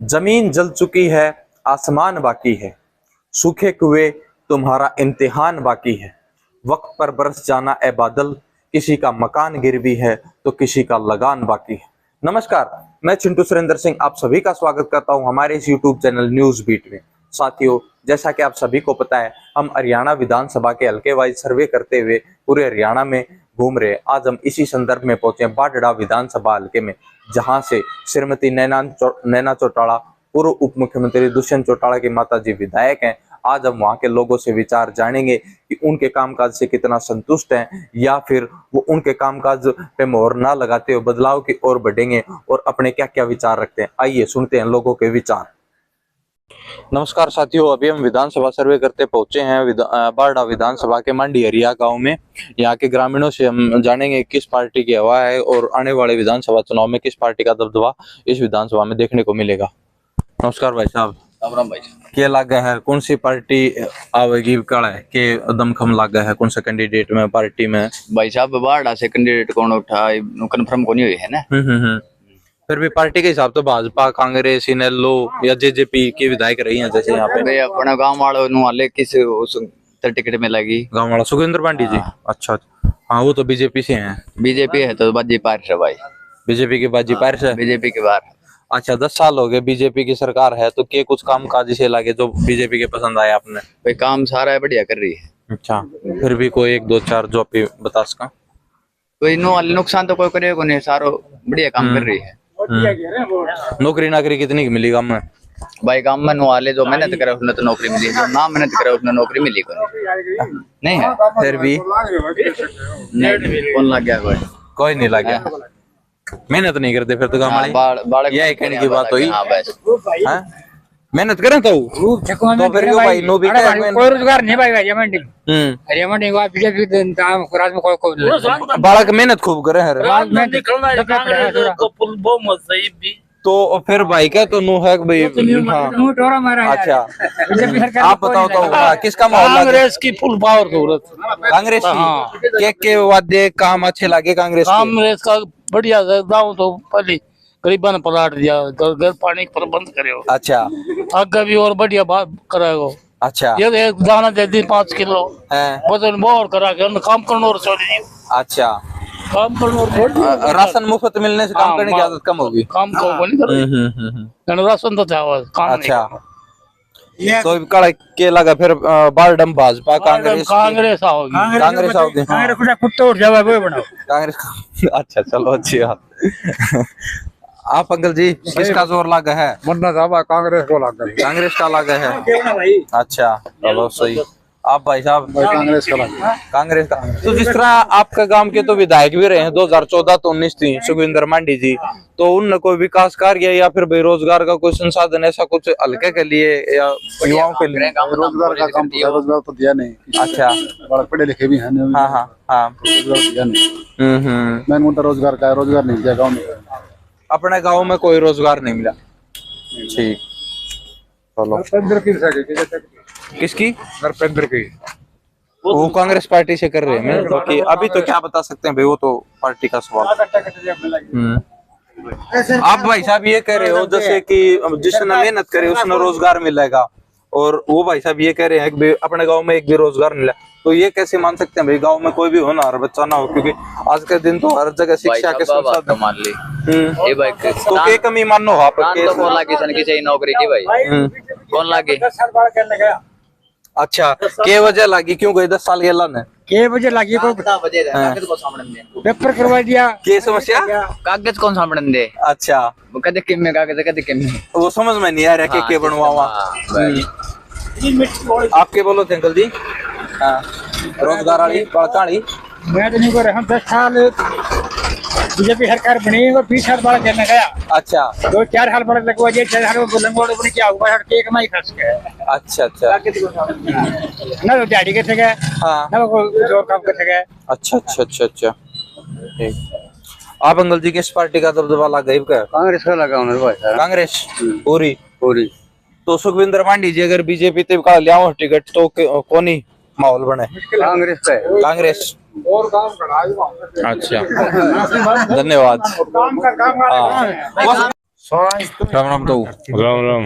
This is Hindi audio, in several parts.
जमीन जल चुकी है, आसमान बाकी है, सूखे कुएं तुम्हारा इम्तिहान बाकी है। वक्त पर बरस जाना ए बादल, किसी का मकान गिरवी है तो किसी का लगान बाकी है। नमस्कार, मैं चिंटू सुरेंद्र सिंह आप सभी का स्वागत करता हूं हमारे इस यूट्यूब चैनल न्यूज बीट में। साथियों, जैसा कि आप सभी को पता है, हम हरियाणा विधानसभा के हल्के वाइज सर्वे करते हुए पूरे हरियाणा में घूम रहे। आज हम इसी संदर्भ में पहुंचे बाडड़ा विधानसभा हल्के में, जहां से श्रीमती नैना चौटाला, पूर्व उप मुख्यमंत्री दुष्यंत चौटाला की माताजी विधायक हैं। आज हम वहां के लोगों से विचार जानेंगे कि उनके कामकाज से कितना संतुष्ट हैं, या फिर वो उनके कामकाज पे मोहर ना लगाते हुए बदलाव की ओर बढ़ेंगे और अपने क्या क्या विचार रखते हैं। आइए सुनते हैं लोगों के विचार। नमस्कार साथियों, अभी हम विधानसभा सर्वे करते पहुंचे हैं बाडड़ा विधानसभा के मांडी एरिया गांव में। यहाँ के ग्रामीणों से हम जानेंगे किस पार्टी की हवा है और आने वाले विधानसभा चुनाव में किस पार्टी का दबदबा इस विधानसभा में देखने को मिलेगा। नमस्कार भाई साहब। राम भाई, क्या लगा है, कौन सी पार्टी आवेगी के दमखम लगा है, कौन सा कैंडिडेट में पार्टी में? भाई साहब बाडड़ा से कैंडिडेट कौन उठा कंफर्म को नहीं हुई है ना। फिर भी पार्टी के हिसाब से भाजपा, कांग्रेस, इनेलो या जेजेपी के विधायक रही हैं जैसे यहाँ पे? भाई अपना गांव वालों नु हाले किस उस टिकट में लगी गांव वाला सुखविंदर पांडी जी। अच्छा, हाँ वो तो बीजेपी से हैं। बीजेपी है तो बाजी पार है भाई, बीजेपी की बाजी पार से। बीजेपी के बाहर। अच्छा, 10 साल हो गए बीजेपी की सरकार है, तो क्या कुछ काम काज इसे लगे जो बीजेपी के पसंद आए आपने? भाई काम सारा है, बढ़िया कर रही है। अच्छा, फिर भी कोई 1 2 4 जो आप बता सका? कोई नुकसान तो कोई करेगा नहीं, सारो बढ़िया काम कर रही है। नौकरी नाकरी कितनी की मिली गाँव में? भाई गांव में वाले जो मेहनत करे उसने तो नौकरी मिली, जो ना मेहनत करे उसने नौकरी मिली को नहीं है। फिर भी नहीं कौन लग गया? कोई नहीं लग गया, मेहनत नहीं करते फिर तो गाँव वाले। यही कहने की बात हुई। मेहनत करें तो फिर क्यों भाई नो भी कोई रोजगार नहीं भाई मंडी मंडी बीजेपी राज में कोई बालक मेहनत खूब करे हर तो फिर भाई का तो नो है भाई। अच्छा, आप बताओ तो किसका माहौल? कांग्रेस की फुल पावर जरूरत। कांग्रेस की के वादे काम अच्छे लगे? कांग्रेस का बढ़िया दाऊ तो पहले गरीबा ने पलाट दिया, घर पानी प्रबंध करे। अच्छा, आगे भी और बढ़िया बात कराएगा। अच्छा, ये एक दाना दे दी 5 किलो वजन और करा के काम करने और छोड़ी। अच्छा, काम करने और राशन मुफ्त मिलने से काम करने की आदत कम होगी। काम को नहीं राशन तो था काम। अच्छा, तो के लगा फिर बारडम भाजपा कांग्रेस कांग्रेस आओगी। कांग्रेस आओगी। कांग्रेस कुत्ता उठ जावा वो बनाओ कांग्रेस। अच्छा चलो, अच्छी बात। आप अंकल जी किसका जोर लगा है? मन्ना साहब कांग्रेस को लगा, कांग्रेस का लगा है। अच्छा चलो सही। आप भाई साहब? कांग्रेस का लगा। कांग्रेस का। तो जिस तरह आपके गांव के तो विधायक भी रहे हैं 2014 तो 19 थी सुखविंदर मांडी जी, तो उनने कोई विकास कार्य या फिर बेरोजगार का कोई संसाधन ऐसा कुछ हल्के के लिए या युवाओं के लिए? रोजगार का काम रोजगार तो दिया नहीं। अच्छा, बड़ा पढ़े लिखे भी हैं। हाँ हाँ हाँ, रोजगार दिया नहीं। मेन मुद्दा रोजगार का है, रोजगार नहीं दिया गाँव में। अपने गाँव में कोई रोजगार नहीं मिला। ठीक, चलो। किसकी? नरपेंद्र की। वो कांग्रेस पार्टी से कर रहे हैं। तो कि अभी तो क्या बता सकते हैं भाई, वो तो पार्टी का सवाल। आप भाई साहब ये कह रहे हो जैसे कि जिसने मेहनत करे उसने रोजगार मिलेगा, और वो भाई साहब ये कह रहे हैं कि अपने गांव में एक भी रोजगार मिला, तो ये कैसे मान सकते हैं भाई गांव में कोई भी हो ना, हर बच्चा ना हो? क्योंकि आज के दिन तो हर जगह शिक्षा के संसाधन मान ली तो के कमी मानो आप किसी नौकरी की भाई कौन लागे? अच्छा, के वजह लगी क्यों गई 10 साल गेला ने? के वजह लगी को पेपर करवा दिया। के समस्या? कागज कौन सामने दे? अच्छा, वो कदे किम में कागज कदे किम में, वो समझ में नहीं आ रहा के बनवावा। आपके बोलो थे अंकल जी। हाँ, रोजगार वाली पड़ताड़ी मैं तो नहीं कर रहा। 10 साल बीजेपी सरकार बनी और 20 साल बाद करने गया। अच्छा, 2-4 साल बाद लगवा दिया, 4 साल में लंगोड़ बनी क्या हुआ? के कमाई खर्च गए। अच्छा अच्छा, ना तो दिहाड़ी के थे गए, हाँ ना कोई और काम करते गए। अच्छा अच्छा अच्छा अच्छा, ठीक। आप अंकल जी किस पार्टी का दबदबा लगा? कांग्रेस का लगा उन्होंने भाई। कांग्रेस पूरी पूरी। तो सुखविंदर मांडी जी अगर बीजेपी ते का लियाओ टिकट तो कोनी माहौल बने? कांग्रेस का है। कांग्रेस और काम करा। अच्छा, धन्यवाद। राम राम तो राम राम।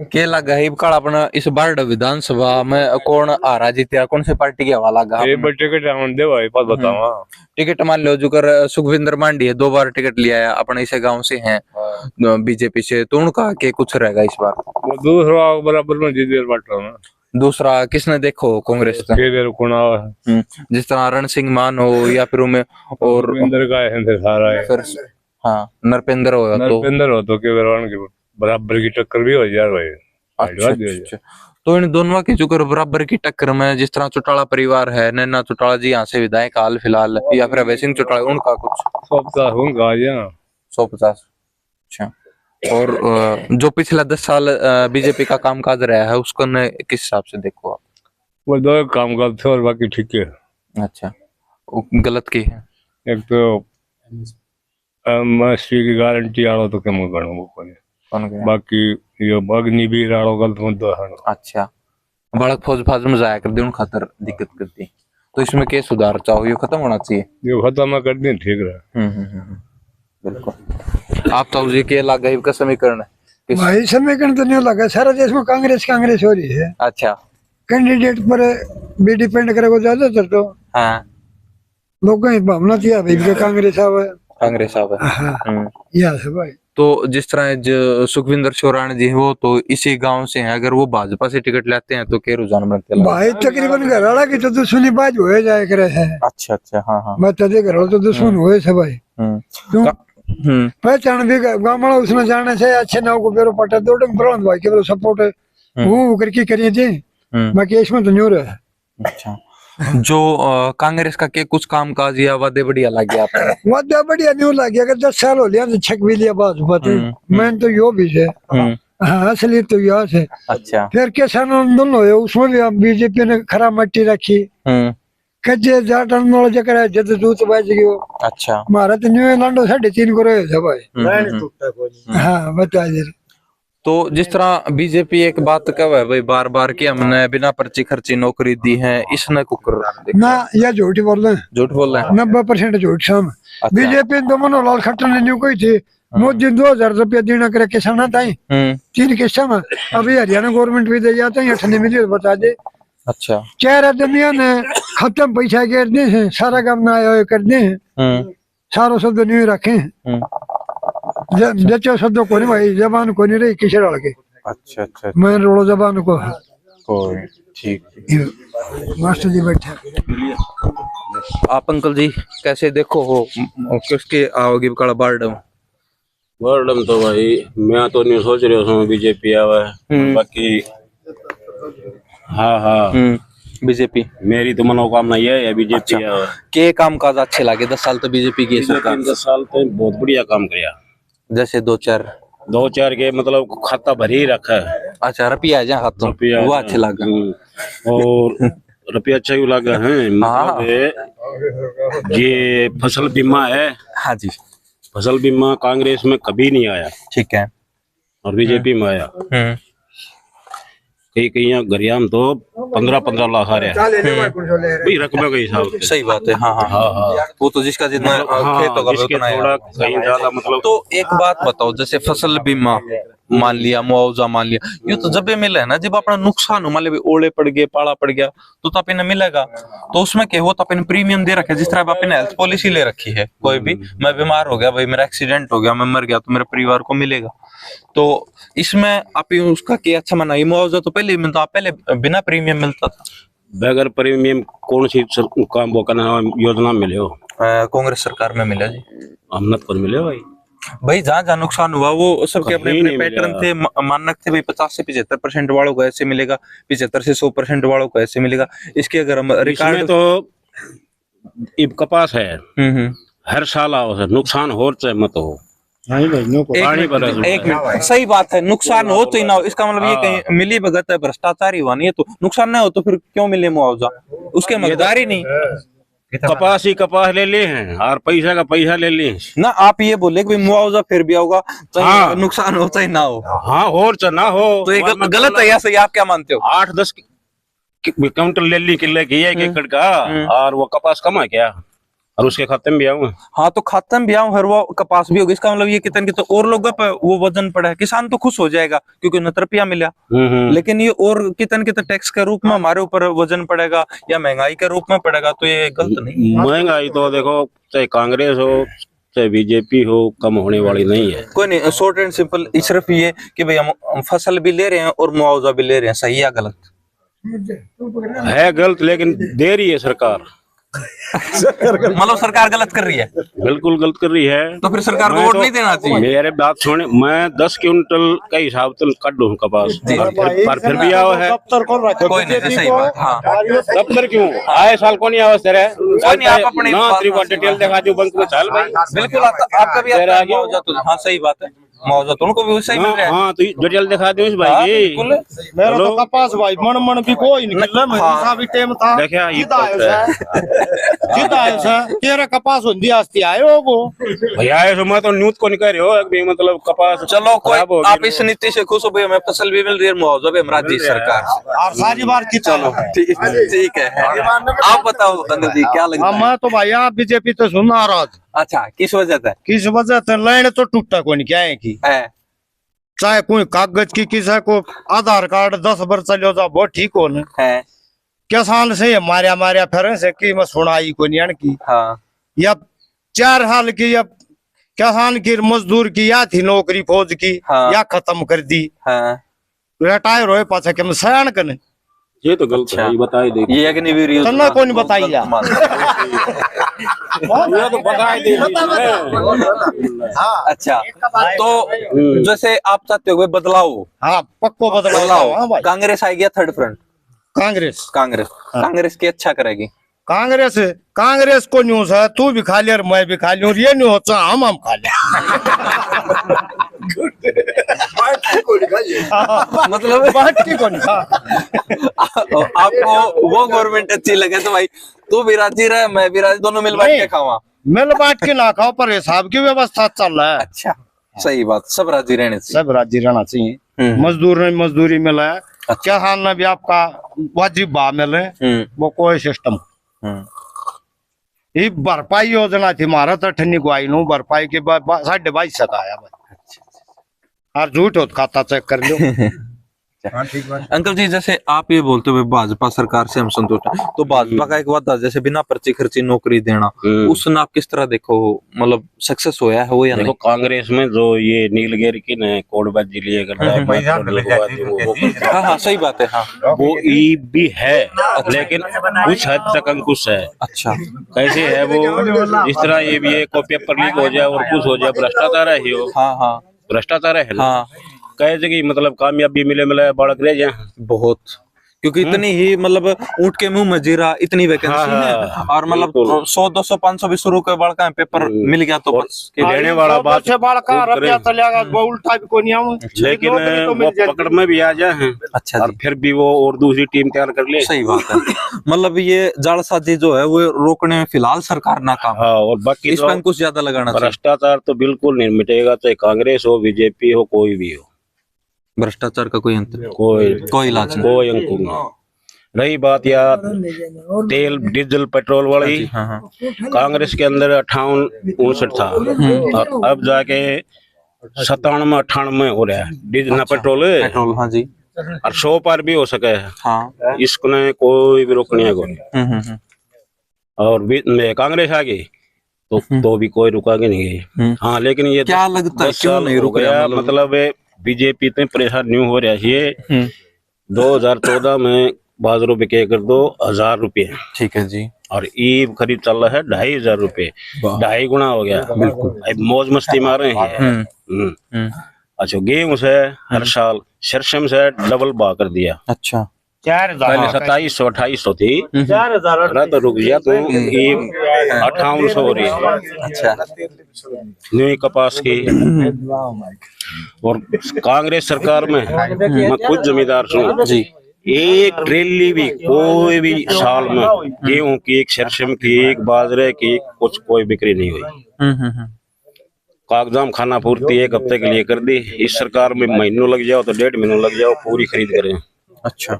के लगा है काल अपना इस बार विधानसभा में कौन आ रहा जीत्या, कौन से पार्टी की हवा लगा? ये टिकट हम दे भाई पत बतावा। टिकट मान लो जो कर सुखविंदर मांडी है, 2 बार टिकट लिया है, अपने इसे गांव से हैं बीजेपी से, तो उनका के कुछ रहेगा इस बार? वो दूसरा बराबर में जीत बट रहा ना। दूसरा किसने देखो कांग्रेस का? केदर कुणा जिस तरह रण सिंह मान हो या फिर उनमें और इंदर का है सारा है। फिर हाँ नरपेंद्र हो तो नरपेंद्र हो तो केवल के बराबर की टक्कर भी हो यार भाई। अच्छा। तो इन दोनों की जो बराबर की टक्कर में जिस तरह चौटाला परिवार है, नैना चौटाला जी यहाँ से विधायक हाल फिलहाल, या फिर अभय सिंह चौटाला, उनका कुछ 150 होगा या 150। अच्छा। और जो पिछला 10 साल बीजेपी का कामकाज रहा है उसको किस हिसाब से देखो आप? वो दो काम करते और बाकी ठीक है। अच्छा, गलत की है? एक तो एमएसपी की गारंटी आड़ो तो कम करो वो कौन गया? बाकी ये अग्निवीर आड़ो गलत मुद्दा है। अच्छा, बालक फौज में जाया कर दे उन खातर दिक्कत करती, तो इसमें क्या सुधार चाहो? ये खत्म होना चाहिए। ये खत्म कर दें ठीक रहा। बिल्कुल। आप तो ये के लगा का समीकरण है भाई, समीकरण तो नहीं लगा, सारा देश में कांग्रेस कांग्रेस हो रही है। अच्छा। कैंडिडेट पर भी डिपेंड करेगा ज्यादातर तो। हाँ, लोगों की भावना थी भाई कांग्रेस आवे, कांग्रेस आवे। यह है भाई। तो जिस तरह जो सुखविंदर शोराण जी वो तो इसी गांव से हैं, अगर वो भाजपा से टिकट लेते हैं तो क्या रुझान बनते हैं भाई? तकरीबन घरवाला की तो दुश्मनी बाज हो जाए करे है। अच्छा अच्छा। हाँ हाँ। बता दे घरवाला तो दुश्मन हुए से भाई। क्यों? पहचान भी गाँव वाला उसमें जाने से अच्छे नाव को बेरो पटा दो प्रबंध भाई के सपोर्ट वो करके करिए थे, बाकी इसमें तो नहीं हो रहा है। अच्छा। जो कांग्रेस का के कुछ काम काज या वादे बढ़िया लग गया आपको? वादा बढ़िया नहीं लगे, अगर 10 साल हो लिया तो छक भी लिया बात बात मैं तो यो भी से। हाँ, असली तो यहाँ से। अच्छा। फिर किसान आंदोलन हुए, उसमें भी बीजेपी ने खरा मट्टी रखी। कच्चे जाट आंदोलन जकर जद दूत बज गयो। अच्छा। मारा तो न्यू लांडो 3.5 को रहे थे भाई। हाँ बता दे। तो जिस तरह बीजेपी एक बात कहे भाई बार बार कि हमने बिना पर्ची खर्ची नौकरी दी है, इसने कुकर ना यह झूठ बोल रहे हैं, झूठ बोल रहे हैं। 90% झूठ साम। बीजेपी तो मनोहर खट्टर ने न्यू कोई थी मोदी 2000 रुपया देना करे किसान ताई 3 किस्सा में। अभी हरियाणा गवर्नमेंट भी दे जाते हैं, 8 नहीं मिली तो बता दे। अच्छा। 4 आदमियों ने खत्म पैसा कर दे हैं, सारा काम ना आया कर दे हैं, सारो शब्द नहीं रखे हैं, जचो शब्दों को नहीं भाई, जबान को नहीं रही किसे डाल के। अच्छा अच्छा। मैं रोड़ो जबान को। कोई ठीक। मास्टर जी बैठे। आप अंकल जी कैसे देखो हो किसके आओगे काला बारडम? बारडम तो भाई मैं तो नहीं सोच रहा हूँ बीजेपी आवा है, बाकी हाँ हाँ बीजेपी मेरी तो मनोकामना ये है बीजेपी आवा। के काम काज अच्छे लगे 10 साल तो बीजेपी की सरकार? 10 साल तो बहुत बढ़िया काम किया। जैसे 2-4 के मतलब खाता भर ही रखा है। अच्छा, रुपया जहाँ खाता वो अच्छे लगा। और रुपया अच्छा ही लगा है। मतलब ये फसल बीमा है। हाँ जी। फसल बीमा कांग्रेस में कभी नहीं आया। ठीक है। और बीजेपी में आया। कई गरियाम तो 15-15 लाख आ रहे हैं रकबे के हिसाब से। सही बात है। हाँ हाँ हाँ। वो तो जिसका जितना खेत होगा उतना थोड़ा कहीं ज्यादा मतलब। तो एक बात बताओ, जैसे फसल बीमा मान लिया, मुआवजा मान लिया, ये तो जब भी मिला है ना, जब अपना नुकसान हो, मान लिया ओले पड़ गए, पाला पड़ गया, तो आपने मिलेगा। तो उसमें क्या हो, तो आपने प्रीमियम दे रखे, जिस तरह आपने हेल्थ पॉलिसी ले रखी है, कोई भी मैं बीमार हो गया भाई, मेरा एक्सीडेंट हो गया, मैं मर गया, तो मेरे परिवार को मिलेगा। तो इसमें आप उसका क्या अच्छा माना? ये मुआवजा तो पहले मिलता, पहले बिना प्रीमियम मिलता था। बगैर प्रीमियम कौन सी काम वो करना योजना मिले हो? कांग्रेस सरकार में मिला जी। अमनत पर मिले भाई जहाँ जहाँ नुकसान हुआ वो सबके अपने अपने पैटर्न थे, मानक थे भाई। 50 से 75% वालों को ऐसे मिलेगा, 75 से 100% वालों को ऐसे मिलेगा। इसके अगर हम रिकॉर्ड तो कपास है हर साल आओ सर, नुकसान हो चाहे मत हो। एक मिनट, सही बात है, नुकसान हो तो ही ना हो, इसका मतलब ये कहीं मिली भगत है, भ्रष्टाचार हुआ नहीं है। तो नुकसान ना हो तो फिर क्यों मिले मुआवजा? उसके मकदार ही नहीं। कपास ही कपास ले लिए हैं और पैसा का पैसा ले लिए ना। आप ये बोले कि मुआवजा फिर भी होगा, हाँ। नुकसान होता ही ना हो। हाँ हो चाहे ना हो, तो ये गलत है या सही? आप क्या मानते हो? 8-10 क्विंटल ले ली किले की 1 एकड़ का, और वो कपास कमा क्या? और उसके खाते में भी आऊंगा। हाँ तो खाते में भी आऊं, फिर वो कपास भी होगी, इसका मतलब ये कितने कितने और लोगों पे वो वजन पड़ा है। किसान तो खुश हो जाएगा क्योंकि उन्हें रुपया मिला, लेकिन ये और कितने कितने टैक्स के रूप में हमारे ऊपर वजन पड़ेगा या महंगाई के रूप में पड़ेगा, तो ये गलत नहीं। महंगाई तो देखो चाहे कांग्रेस हो चाहे बीजेपी हो कम होने वाली नहीं है। कोई नहीं, शॉर्ट एंड सिंपल सिर्फ ये कि भाई हम फसल भी ले रहे हैं और मुआवजा भी ले रहे हैं, सही या गलत? है गलत, लेकिन दे रही है सरकार। मतलब सरकार गलत कर रही है? बिल्कुल गलत कर रही है। तो फिर सरकार को वोट नहीं देना चाहिए? मेरे बात सुने, मैं 10 क्विंटल का हिसाब से काट दूं कपास, पर फिर भी आओ है। कोई नहीं, सही बात। हाँ दफ्तर क्यों आए साल को नहीं आवाज तेरे, कोई नहीं, आप अपनी डिटेल दिखा दो बैंक में, चल भाई बिल्कुल आपका भी आता है मुआवजा, तो हाँ सही बात है, मुआवजा तो उनको भी सही मिल रहा है। हाँ तो डिटेल दिखा दो इस भाई जी। मेरा तो कपास भाई मन भी कोई निकल मेरा भी टाइम था। देखिए ये सीधा ऐसा तेरा कपास होंदी आस्ती आयो वो भैया ऐसे मैं तो न्यूज को नहीं कह रहे हो कि मतलब कपास चलो कोई, आप इस नीति से खुश हो भाई, हमें फसल भी मिल रही है, मुआवजा भी हमारा राज्य सरकार से, और सारी बार की चलो ठीक है। आप बताओ अनिल जी क्या लगता है? मैं तो भाई आप बीजेपी तो सुन नाराज। अच्छा, किस वजह से? किस वजह से लाइन तो टूटा को नहीं क्या है की है चाहे कोई कागज की किसी को आधार कार्ड 10 वर्ष चलो जा वो ठीक हो न है। किसान से मारिया फिर से की मैं सुनाई को नहीं की। हाँ या 4 साल की या किसान की मजदूर की या थी नौकरी फौज की हाँ। या खत्म कर दी, हाँ रिटायर होए पाछा के सयान कने ये तो गलत है, ये बताई दे। ये अग्निवीर युद्ध तन्ना कौन बताई या ये तो बताई दे। अच्छा, तो जैसे आप चाहते हो भाई बदलाव, हाँ पक्को बदलाव। हाँ भाई कांग्रेस आएगी या थर्ड फ्रंट? कांग्रेस कांग्रेस की अच्छा करेगी। कांग्रेस को न्यूज है, तू भी खा ले और मैं भी खा लूं, और ये नहीं होता हम खा ले मतलब बात की कौन खा। आपको वो गवर्नमेंट अच्छी लगे तो भाई तू भी राजी रहे मैं भी राजी, दोनों मिल बांट के खावा। मिल बांट के ना खाओ पर हिसाब की व्यवस्था चल रहा है। अच्छा सही बात, सब राजी रहने चाहिए। सब राजी रहना चाहिए। मजदूर ने मजदूरी मिला है, किसान ने भी आपका वाजिब भाव मिले, वो कोई सिस्टम। ये भरपाई योजना थी मारा तो ठन्नी को आई नो भरपाई के बाद 22.5 तक आया और झूठ होता खाता चेक कर लो। अंकल जी जैसे आप ये बोलते हुए भाजपा सरकार से हम संतुष्ट हैं, तो भाजपा का एक वादा जैसे बिना पर्ची खर्ची नौकरी देना, उसने आप किस तरह देखो, मतलब सक्सेस होया है वो या नहीं? कांग्रेस में जो ये नीलगिरी की न कोडबाजी लिए करता है, हाँ सही बात है। हाँ वो ई भी है लेकिन कुछ हद तक अंकुश है। अच्छा कैसे है वो, इस तरह ये भी है को पेपर लीक हो जाए और कुछ हो जाए, भ्रष्टाचार है हो। हाँ भ्रष्टाचार है। हाँ कहे कि मतलब कामयाबी मिले बालक रह जाए बहुत, क्योंकि इतनी ही मतलब ऊंट के मुंह में जीरा, इतनी वैकेंसी है और मतलब 100 200 500 भी शुरू के बड़का पेपर मिल गया तो बस देने वाला बात से बड़का रुपया चलेगा वो उल्टा भी को नहीं आऊं, लेकिन वो पकड़ में भी आ जाए। अच्छा और फिर भी वो और दूसरी टीम तैयार कर ले। सही बात है। मतलब ये जालसाजी जो है वो रोकने में फिलहाल सरकार नाकाम। हाँ और बाकी इस पर कुछ ज्यादा लगाना चाहिए। भ्रष्टाचार तो बिल्कुल नहीं मिटेगा, चाहे कांग्रेस हो बीजेपी हो कोई भी हो, भ्रष्टाचार का कोई अंत कोई इलाज नहीं, कोई अंकुर नहीं। रही बात यार तेल डीजल पेट्रोल वाली, कांग्रेस के अंदर 58-59 था और अब जाके 97-98 हो रहा है डीजल पेट्रोल। हाँ जी, और 100 पार भी हो सके है। हाँ इसको ने कोई भी रोकने को और कांग्रेस आ गई तो भी कोई रुकागे नहीं गई। हाँ लेकिन ये क्या लगता है क्यों नहीं रुक रहा? मतलब बीजेपी इतने परेशान नहीं हो रहा है। 2014 में बाजारों बिके कर 2,000 रुपये, ठीक है जी, और ईब खरीद चल रहा है 2,500 रुपये, 2.5 गुना हो गया। बिल्कुल मौज मस्ती मार रहे हैं। अच्छा गेहूं से हर साल सरसों से डबल भाव कर दिया। अच्छा 4,000 पहले 2700-2800 थी, 4,000 तो रुक गया तो 5800 हो रही है। अच्छा न्यू कपास की। और कांग्रेस सरकार में मैं खुद जमींदार हूँ जी, एक ट्रेली भी कोई भी साल में गेहूं की, एक सरसों की, एक बाजरे की कुछ कोई बिक्री नहीं हुई। कागजाम खाना पूर्ति 1 हफ्ते के लिए कर दी। इस सरकार में महीनों लग जाओ तो 1.5 महीनों लग जाओ पूरी खरीद करें। अच्छा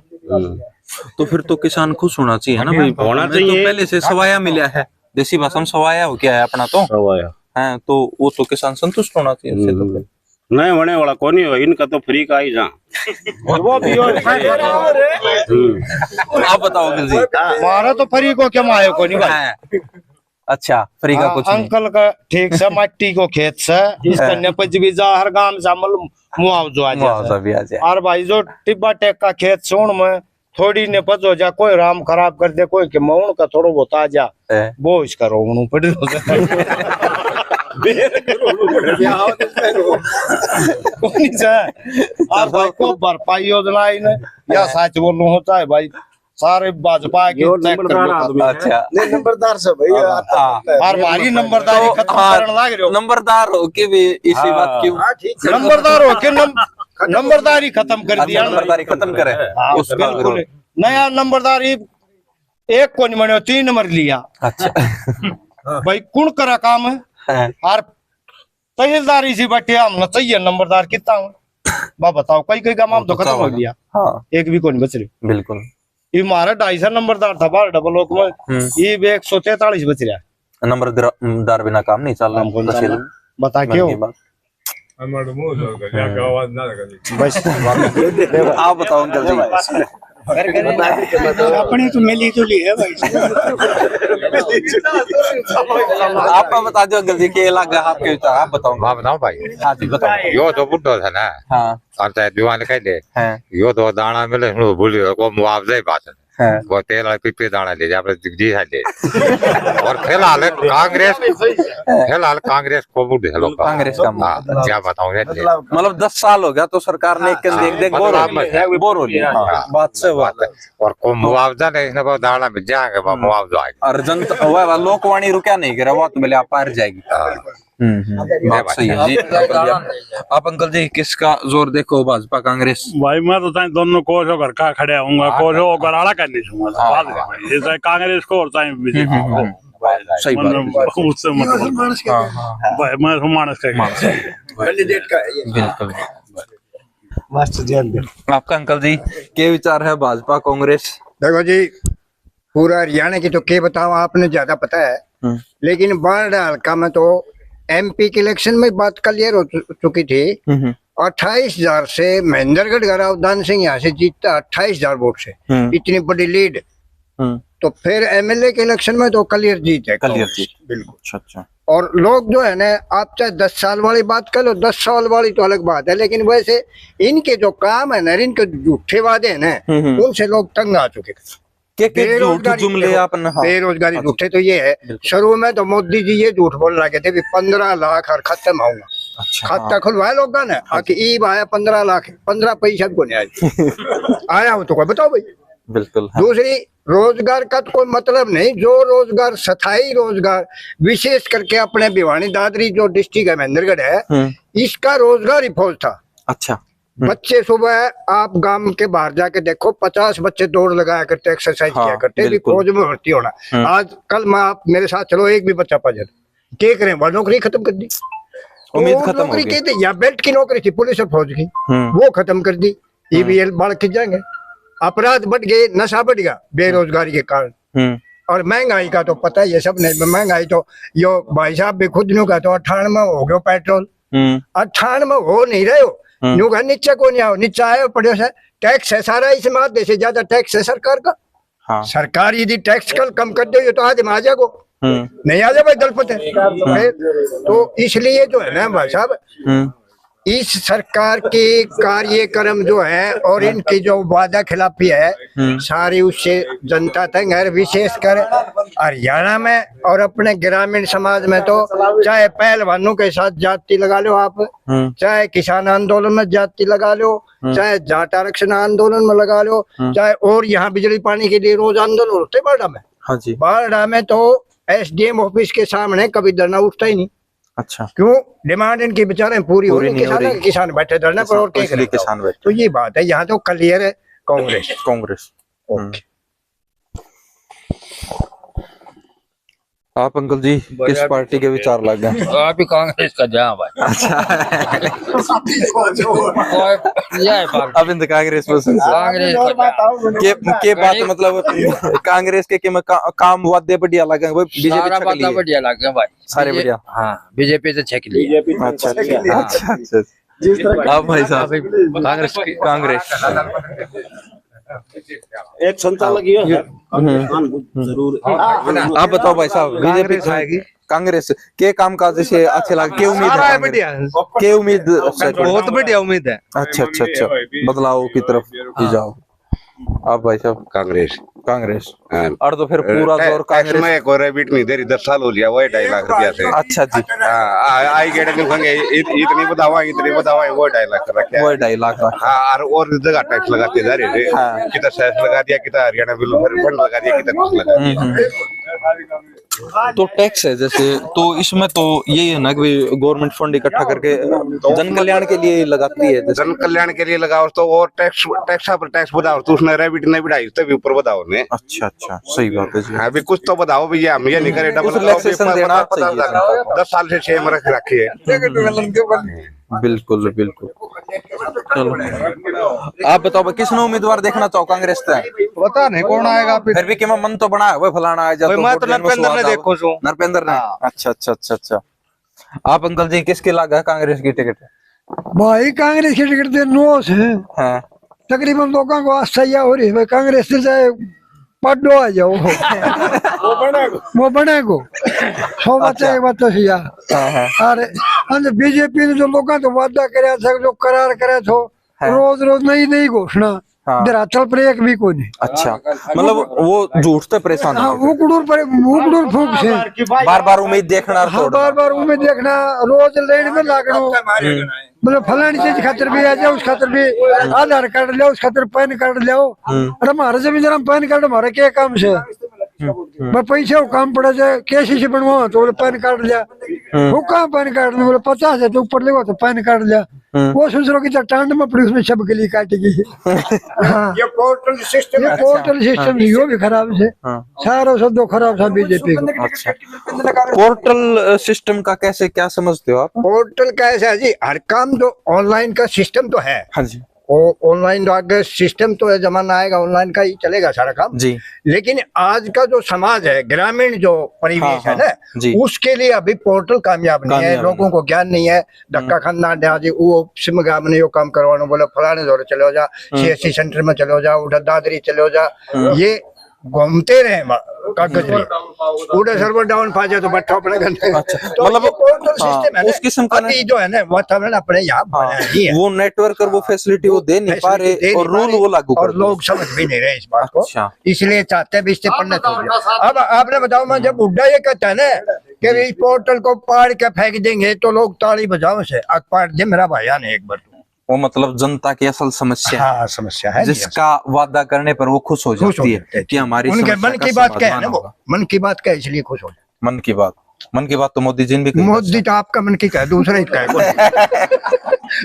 तो फिर तो किसान खुश होना चाहिए ना भाई, होना चाहिए। तो पहले से सवाया मिला है देसी भाषा में सवाया हो क्या है अपना तो सवाया है, तो वो तो किसान संतुष्ट होना चाहिए उससे तो फिर। नहीं होने वाला कौन नहीं हो, इनका तो फ्री का ही जा वो भी आप बताओ अंकल जी। हमारा तो फ्री को क्या आयो को नहीं भाई। है। अच्छा फ्री का कुछ नहीं। अंकल का ठीक से मट्टी को खेत से इस कन्या भी जा हर गांव से मुआवजा आ मुआवजा जाए भी आ जाए। और भाई जो टिब्बा टेक का खेत सोन में थोड़ी ने पच हो जा, कोई राम खराब कर दे, कोई के मऊन का थोड़ा बहुत आ जा वो इसका रोवणु पड़ आप भाई को भरपाई योजना इन या सच बोलूं होता है भाई सारे भाजपा के अच्छा नंबरदार से भाई और भारी नंबरदारी खत्म करने लाग रहे हो। नंबरदार हो के भी इसी बात क्यों नंबरदार हो के नंबरदारी खत्म कर दिया। नंबरदारी खत्म करे उस बिल्कुल नया नंबरदारी एक को नहीं बने 3 नंबर लिया। अच्छा भाई कौन करा काम है और तहसीलदारी से बैठे हम चाहिए नंबरदार कितना हूँ बा बताओ कई कई काम तो खत्म हो गया। हाँ एक भी को नहीं बच रही। बिल्कुल ये हमारा 250 नंबरदार था बार डबल ओक में ये भी 143 बच रहा है। नंबरदार बिना काम नहीं चल रहा। बता क्यों बस आप बताओ अंकल जी। अपनी तो मिली जुली है भाई। आप बता दो अंकल जी के लगा आपके विचार आप बताओ। हाँ बताओ भाई। हाँ जी बताओ। यो तो बुढ़ो था ना। हाँ और चाहे दीवान कह दे हैं यो तो दाना मिले भूल को मुआवजा ही बात है हैं वो तेल पिपे दाना ले जा जी ले और फिलहाल कांग्रेस को वोट दे लो कांग्रेस का हाँ, क्या बताऊं मतलब 10 साल हो गया तो सरकार ने देख बोर हो लिया। बात से बात है। और को मुआवजा नहीं ना वो दाना मिल जाएगा वो मुआवजा आएगा और जनता वह लोकवाणी रुका नहीं करा वो तो बोले आप पार जाएगी। बात सही है जी। आप अंकल जी किसका जोर देखो भाजपा कांग्रेस। भाई मैं तो चाहे दोनों को जो घर का खड़े होऊंगा को जो गराड़ा करनी चाहूंगा बात है भाई ये चाहे कांग्रेस को और चाहे बीजेपी को सही बात है। उससे मतलब भाई मैं तो मानस का कैंडिडेट का है ये। बिल्कुल मास्टर ध्यान दे। आपका अंकल जी क्या विचार है भाजपा कांग्रेस। देखो जी पूरा हरियाणा की तो क्या बताओ आपने ज्यादा पता है लेकिन बारडा हल्का में तो एमपी के इलेक्शन में बात क्लियर हो चुकी थी। 28,000 से महेंद्रगढ़ गरावदान सिंह यहाँ से जीतता 28,000 वोट से इतनी बड़ी लीड। तो फिर एमएलए के इलेक्शन में तो क्लियर जीत है। क्लियर जीत बिल्कुल। अच्छा और लोग जो है ना आप चाहे 10 साल वाली बात कर लो 10 साल वाली तो अलग बात है लेकिन वैसे इनके जो काम है ना इनके झूठे वादे है ना उनसे लोग तंग आ चुके हैं। बेरोजगारी झूठे तो ये है शुरू में तो मोदी जी ये झूठ बोल रहे थे 15 लाख और खत्म होगा। अच्छा खाता खुलवाया लोग ने आके ईब आया 15 लाख 15 पैसा को नहीं आया आया हो तो कोई बताओ भाई। बिल्कुल दूसरी रोजगार का तो कोई मतलब नहीं जो रोजगार स्थायी रोजगार विशेष करके अपने भिवानी दादरी जो डिस्ट्रिक्ट है महेंद्रगढ़ है इसका रोजगार ही फौज था। अच्छा बच्चे सुबह आप गांव के बाहर जाके देखो 50 बच्चे दौड़ लगाया करते एक्सरसाइज किया करते भी फौज में भर्ती होना। आज कल मैं आप मेरे साथ चलो एक भी बच्चा पा जाए क्या करें वो नौकरी खत्म कर दी। उम्मीद खत्म नौकरी की थी या बेल्ट की नौकरी थी पुलिस और फौज की वो खत्म कर दी। ईवीएल बढ़ खिंच जाएंगे अपराध बढ़ गए नशा बढ़ गया बेरोजगारी के कारण और महंगाई का तो पता ही है सबने। महंगाई तो यो भाई साहब भी खुद नु का तो 98 हो गयो पेट्रोल 98 हो नहीं रहे हो नु का नीचे को नहीं आओ नीचे आए पड़े से टैक्स है सारा इस माध्यम से ज्यादा टैक्स है सरकार का। हाँ। सरकार यदि टैक्स कल कम कर दे तो आज आ जाएगो नहीं आ जाए भाई दलपत है। तो इसलिए जो है ना भाई साहब इस सरकार के कार्यक्रम जो है और इनकी जो वादा खिलाफी है सारी उससे जनता तंग है। विशेषकर हरियाणा में और अपने ग्रामीण समाज में तो चाहे पहलवानों के साथ जाति लगा लो आप चाहे किसान आंदोलन में जाति लगा लो चाहे जाट आरक्षण आंदोलन में लगा लो चाहे और यहाँ बिजली पानी के लिए रोज आंदोलन होते बारडा में। हाँ जी बारडा में तो एसडीएम ऑफिस के सामने कभी धरना उठता ही नहीं। अच्छा क्यों डिमांड इनकी बेचारे पूरी हो रही किसान बैठे धरने पर और क्या किसान बैठे। तो ये बात है यहाँ तो क्लियर है कांग्रेस कांग्रेस। आप अंकल जी किस पार्टी के विचार लग गए? अभी कांग्रेस का जहाँ भाई। अच्छा यह है पार्टी। अब इन कांग्रेस पसंद से कांग्रेस का के बात मतलब कांग्रेस के में काम वाद्य बढ़िया लगे वो बीजेपी सारा बात छक बढ़िया लग गया भाई। सारे बढ़िया। हाँ बीजेपी से छक लिया। अच्छा अच्छा अच्छा आप भाई साहब कांग्रेस एक संचालक ये है जरूर। आप बताओ भाई साहब बीजेपी आएगी कांग्रेस के काम काज से अच्छे लगे? क्या उम्मीद है? बढ़िया के उम्मीद बहुत बढ़िया उम्मीद है। अच्छा अच्छा अच्छा बदलाव की तरफ ही जाओ। आप भाई साहब कांग्रेस कांग्रेस हाँ। और तो फिर पूरा जोर कांग्रेस में एक और रेबिट में इधर 10 साल हो लिया वही 2.5 लाख रुपया से। अच्छा जी आई गेट में होंगे इतनी बतावा वो 2.5 लाख कर रखे वो 2.5 लाख का। हाँ और जगह टैक्स लगाते जा रहे थे। कितना सेस लगा दिया, कितना हरियाणा बिल फंड लगा दिया, कितना कुछ लगा दिया। तो टैक्स है जैसे तो इसमें तो यही है ना कि गवर्नमेंट फंड इकट्ठा करके जन कल्याण के लिए लगाती है। जन कल्याण के लिए लगाओ तो और टैक्स पर टैक्स बढ़ाओ तो उसने रेबिट नहीं बढ़ाई तो भी ऊपर बढ़ाओ ने। अच्छा अच्छा सही बात है जी। अभी कुछ तो बताओ भैया, हम ये नहीं करे डबल रिलैक्सेशन देना चाहिए। 10 साल से 6 में रखी है। बिल्कुल बिल्कुल। चलो आप बताओ भाई किसने उम्मीदवार देखना चाहो कांग्रेस से? पता नहीं कौन आएगा फिर भी क्या मन तो बना है फलाना आ जाए मैं तो नरपेंद्र ने देखो सो। नरपेंद्र ने। अच्छा अच्छा अच्छा अच्छा आप अंकल जी किसके लगा कांग्रेस की टिकट? भाई कांग्रेस की टिकट दे नोस है हाँ तकरीबन लोगों को आशा हो रही है कांग्रेस से चाहे पढ़ो आ जाओ वो बनेगो 100 बात तो सही अरे बीजेपी ने जो लोगों तो वादा कराया था जो करार करे थो रोज रोज नई घोषणा धरातल पर एक भी कोई नहीं। अच्छा मतलब वो झूठ से परेशान उकड़ूर फूक से बार बार उम्मीद देखना बार बार उम्मीद देखना रोज लेन में लागना मतलब फलानी चीज खातर भी आ जाओ उस खातर भी आधार कार्ड ले उस खातर पैन कार्ड ले अरे हमारे जमीन पैन कार्ड हमारे क्या काम से मैं पैसे काम पड़ा जाए केसीसी बनवा तो बोले पैन कार्ड लिया वो कहाँ पैन कार्ड में बोले 50,000 तो ऊपर लेगा तो पैन कार्ड लिया वो सोच रहा कि टांड में पड़ी उसमें सब के लिए काटेगी। ये पोर्टल सिस्टम यो भी खराब है सारा सब खराब था बीजेपी का। अच्छा पोर्टल सिस्टम का कैसे क्या समझते हो आप? पोर्टल कैसा है जी, हर काम तो ऑनलाइन का सिस्टम तो है। हाँ जी ऑनलाइन आगे सिस्टम तो है, जमाना आएगा ऑनलाइन का ही चलेगा सारा काम जी। लेकिन आज का जो समाज है ग्रामीण जो परिवेश है ना उसके लिए अभी पोर्टल कामयाब नहीं है। लोगों को ज्ञान नहीं है, धक्का खाना जी वो सिम गामने यो काम करवाना बोले फलाने दौरे चले जा CSC सेंटर में चले जा उधर दादरी चले जा ये घूमते रहे कागज में पूरे सर्वर डाउन पा जाए तो बट्टा अपने करने। अच्छा तो मतलब पोर्टल सिस्टम है उस किस्म का जो है ना वातावरण अपने यहाँ बना ही है। वो नेटवर्क और वो फैसिलिटी वो दे नहीं पा रहे और रूल वो लागू और लोग समझ भी नहीं रहे इस बात को। अच्छा इसलिए चाहते भी इससे पढ़ना चाहिए। अब आपने बताओ मैं जब बुढ़ा ये कहता है ना कि इस पोर्टल को पाड़ के फेंक देंगे तो लोग ताली बजाओ से पाड़ दे मेरा भाईया ने एक बार वो मतलब जनता की असल समस्या हाँ समस्या है जिसका वादा करने पर वो खुश हो जाती है कि हमारी उनके मन की बात क्या है ना वो मन की बात क्या है इसलिए खुश हो जाए। मन की बात तो मोदी जी ने भी मोदी तो आपका मन की क्या है दूसरे का है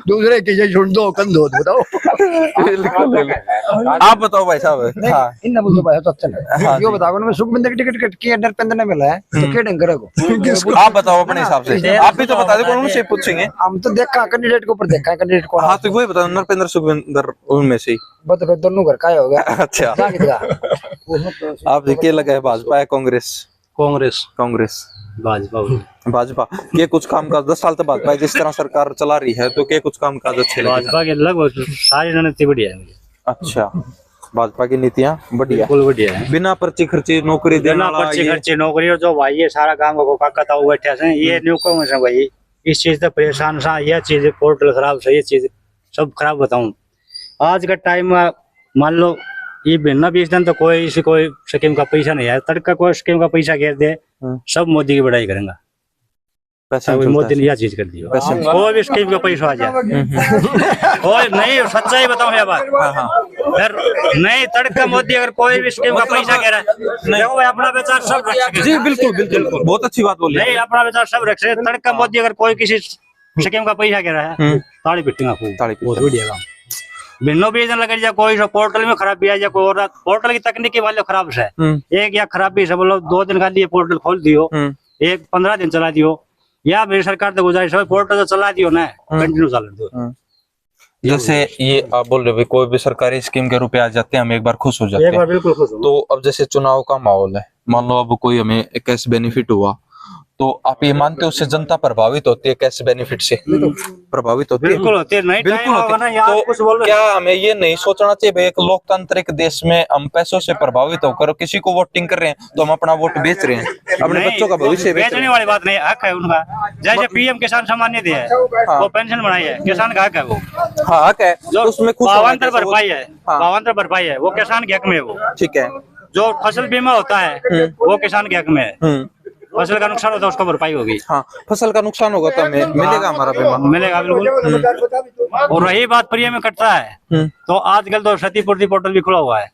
दूसरे की जो सुन दो कन दो बताओ। आप बताओ भाई साहब। हाँ इन बोल दो भाई तो अच्छा यो बताओ ना सुखबिंदर की टिकट कट की नरपेंद्र ने मिला है तो क्या ढंग करेगो आप बताओ अपने हिसाब से आप भी तो बता दो कौन से पूछेंगे हम तो देखा कैंडिडेट के ऊपर देखा कैंडिडेट को। हाँ तो वही बताओ नरपेंद्र सुखबिंदर उनमें से बता फिर दोनों घर का हो गया। अच्छा आप क्या लगा है भाजपा है कांग्रेस? कांग्रेस भाजपा के कुछ काम काज 10 साल तक भाजपा जिस तरह सरकार चला रही है तो के कुछ काम काज अच्छे लगे? भाजपा के लगभग सारी रणनीति बढ़िया है। अच्छा भाजपा की नीतियाँ बढ़िया बढ़िया है। बिना पर्ची खर्ची नौकरी देना पर्ची खर्ची नौकरी और जो भाई ये सारा काम को काका बैठे से ये न्यू कम से भाई इस चीज से परेशान सा यह चीज पोर्टल खराब से ये चीज सब खराब बताऊं। आज का टाइम मान लो ये बिना 20 दिन तो कोई स्कीम का पैसा नहीं है तड़का कोई स्कीम का पैसा घेर दे सब मोदी की बढ़ाई करेंगा। मोदी ने यह चीज कर दी कोई भी स्कीम का पैसा आ जाए कोई नहीं सच्चाई बताऊं ये बात फिर नहीं तड़का मोदी अगर कोई भी स्कीम का पैसा कह रहा है अपना विचार सब रख जी बिल्कुल बिल्कुल बहुत अच्छी बात बोली नहीं अपना विचार सब रख सकते तड़का मोदी अगर कोई किसी स्कीम का पैसा कह रहा है ताली पिटेगा खूब ताली बढ़िया काम भिन्नो भी लग जाए, कोई पोर्टल में खराबी आ जाए, कोई और पोर्टल की तकनीकी वाले खराब से एक या खराबी से बोलो 2 दिन का लिए पोर्टल खोल दियो, एक 15 दिन चला दियो, या मेरी सरकार तो गुजारिश है पोर्टल तो चला दियो ना, कंटिन्यू चला दियो। जैसे ये आप बोल रहे हो कोई भी सरकारी स्कीम के रुपए आ जाते हैं हम एक बार खुश हो जाते एक बार हैं, बिल्कुल खुश हो। तो अब जैसे चुनाव का माहौल है, मान लो अब कोई हमें कैश बेनिफिट हुआ, तो आप ये मानते हो उससे जनता प्रभावित होती है? कैश बेनिफिट से प्रभावित होती है? बिल्कुल होती है, नहीं बिल्कुल होती है। तो कुछ बोल तो क्या हमें ये नहीं सोचना चाहिए भाई एक लोकतांत्रिक देश में हम पैसों से प्रभावित होकर किसी को वोटिंग कर रहे हैं तो हम अपना वोट बेच रहे हैं, अपने बच्चों का भविष्य बेच रहे बेचने हैं? वाली बात नहीं, हक है उनका। जैसे पीएम किसान सम्मान निधि है, वो पेंशन बनाई है, किसान का हक है वो। हाँ हक है, जो उसमें खुश होना पावंतर चाहिए। भरपाई है, पावंतर भरपाई है, वो किसान के हक में है वो। ठीक है। जो फसल बीमा होता है वो किसान के हक में है, फसल का नुकसान होता है उसको भरपाई होगी। हाँ, फसल का नुकसान होगा तो हमें मिलेगा हमारा बीमा? मिलेगा बिल्कुल। और रही बात प्रीमियम कटता है, तो आजकल तो क्षतिपूर्ति पोर्टल भी खुला हुआ है,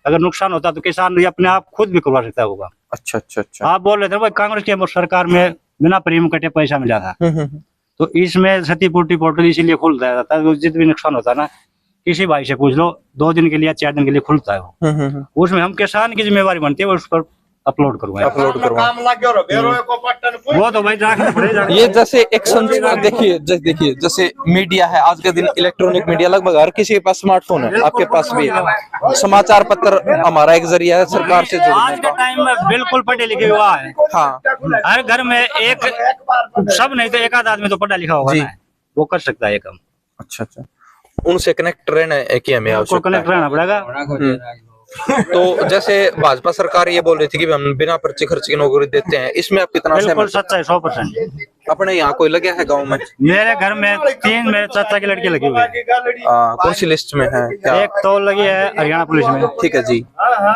अगर नुकसान होता तो किसान अपने आप खुद भी करवा सकता होगा। अच्छा अच्छा अच्छा। आप बोल रहे थे भाई कांग्रेस की सरकार में बिना प्रीमियम कटे पैसा मिला था, तो इसमें क्षतिपूर्ति पोर्टल इसीलिए खुलता है, जितना भी नुकसान होता है ना, किसी भाई से पूछ लो, 2 दिन के लिए 4 दिन के लिए खुलता है वो। उसमें हम किसान की जिम्मेवारी बनती है, उस पर अपलोड करवाएं। वो तो भाई रखना पड़ेगा। ये जैसे एक संस्कार देखिए जैसे मीडिया है, आज के दिन इलेक्ट्रॉनिक मीडिया लगभग हर किसी के पास स्मार्टफोन है, आपके पास भी है। समाचार पत्र हमारा एक जरिया है सरकार से आज जुड़ने के का। टाइम में बिल्कुल पढ़े लिखे हुआ है। हाँ, हर घर में एक, सब नहीं तो एक आध आदमी तो पढ़ा लिखा होगा ना, वो कर सकता है ये काम। अच्छा अच्छा। उनसे कनेक्ट रहना है कि हमें आवश्यकता कनेक्ट रहना पड़ेगा। तो जैसे भाजपा सरकार ये बोल रही थी कि हम बिना पर्ची खर्च की नौकरी देते हैं, इसमें आप कितना बिल्कुल सहमत? सच्चा है, 100%। अपने यहाँ कोई लगे है गांव में? मेरे घर में 3 मेरे चाचा की लड़की लगी हुई है। कौन सी लिस्ट में है क्या? एक तो लगी है हरियाणा पुलिस में। ठीक है जी।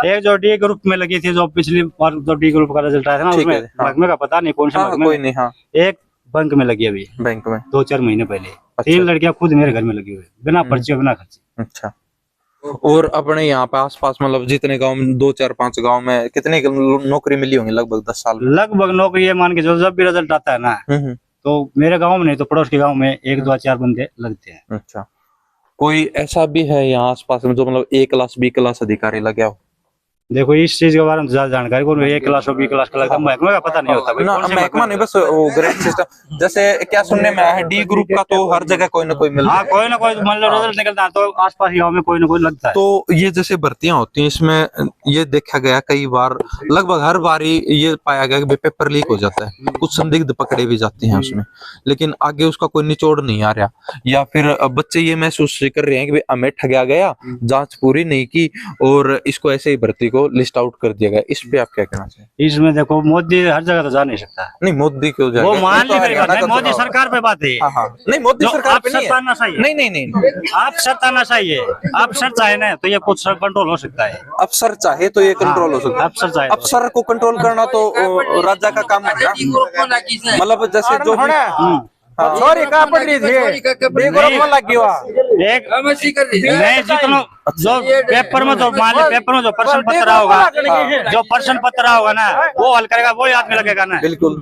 एक जो डी ग्रुप में लगी थी, जो पिछली बार जो डी ग्रुप का रिजल्ट आया था ना, उसमें महकमे का पता नहीं कौन सा महकमे, कोई नहीं। हाँ, एक बैंक में लगी अभी, बैंक में 2-4 महीने पहले। 3 लड़कियां खुद मेरे घर में लगी हुई, बिना पर्ची बिना खर्ची। अच्छा। और अपने यहाँ पे आसपास मतलब जितने गांव में 2-4-5 गांव में कितने नौकरी मिली होंगी लगभग 10 साल में? लगभग नौकरी ये मान के जो जब भी रिजल्ट आता है ना, तो मेरे गांव में नहीं तो पड़ोस के गांव में 1-2-4 बंदे लगते हैं। अच्छा। कोई ऐसा भी है यहाँ आसपास में जो मतलब A क्लास B क्लास अधिकारी लगे हो? देखो इस चीज के बारे में ज्यादा जानकारी कौन, A क्लास और B क्लास का लगता है, महकमे का पता नहीं होता भाई। ना महकमा नहीं, बस वो ग्रेड सिस्टम। जैसे क्या सुनने में आया है डी ग्रुप का तो हर जगह कोई ना कोई मिलता है। हाँ, कोई ना कोई मतलब रिजल्ट निकलता है तो आसपास गाँव में कोई ना कोई लगता है। तो ये जैसे भर्तियां होती हैं, इसमें ये देखा गया कई बार, लगभग हर बार ये पाया गया कि पेपर लीक हो जाता है, कुछ संदिग्ध पकड़े भी जाते हैं उसमें, लेकिन आगे उसका कोई निचोड़ नहीं आ रहा, या फिर बच्चे ये महसूस कर रहे हैं कि भाई हमें ठगा गया, जांच पूरी नहीं की और इसको ऐसे ही भर्ती को लिस्ट आउट कर दिया गया। इस पे आप क्या कहना चाहिए? इसमें देखो मोदी हर जगह तो जा नहीं सकता। नहीं, मोदी क्यों जाएगा? वो मान ली मेरी बात, हरियाणा का मोदी चुनाव। सरकार पे बात है। हाँ हाँ, नहीं मोदी सरकार पे नहीं है। नहीं नहीं नहीं नहीं, आप सत्ता चाहिए, आप सर चाहे ना तो ये कुछ कंट्रोल हो सकता है। अफसर चाहे तो ये कंट्रोल हो सकता है। अफसर चाहे अफसर को कंट्रोल करना तो राजा का काम है ना, मतलब जैसे जो सॉरी का पड़ रही थी लगी हुआ एक नहीं जितना जो पेपर में जो मान ली पेपर में जो प्रश्न पत्र होगा, जो प्रश्न पत्र होगा ना वो हल करेगा, वो याद में लगेगा ना। बिल्कुल।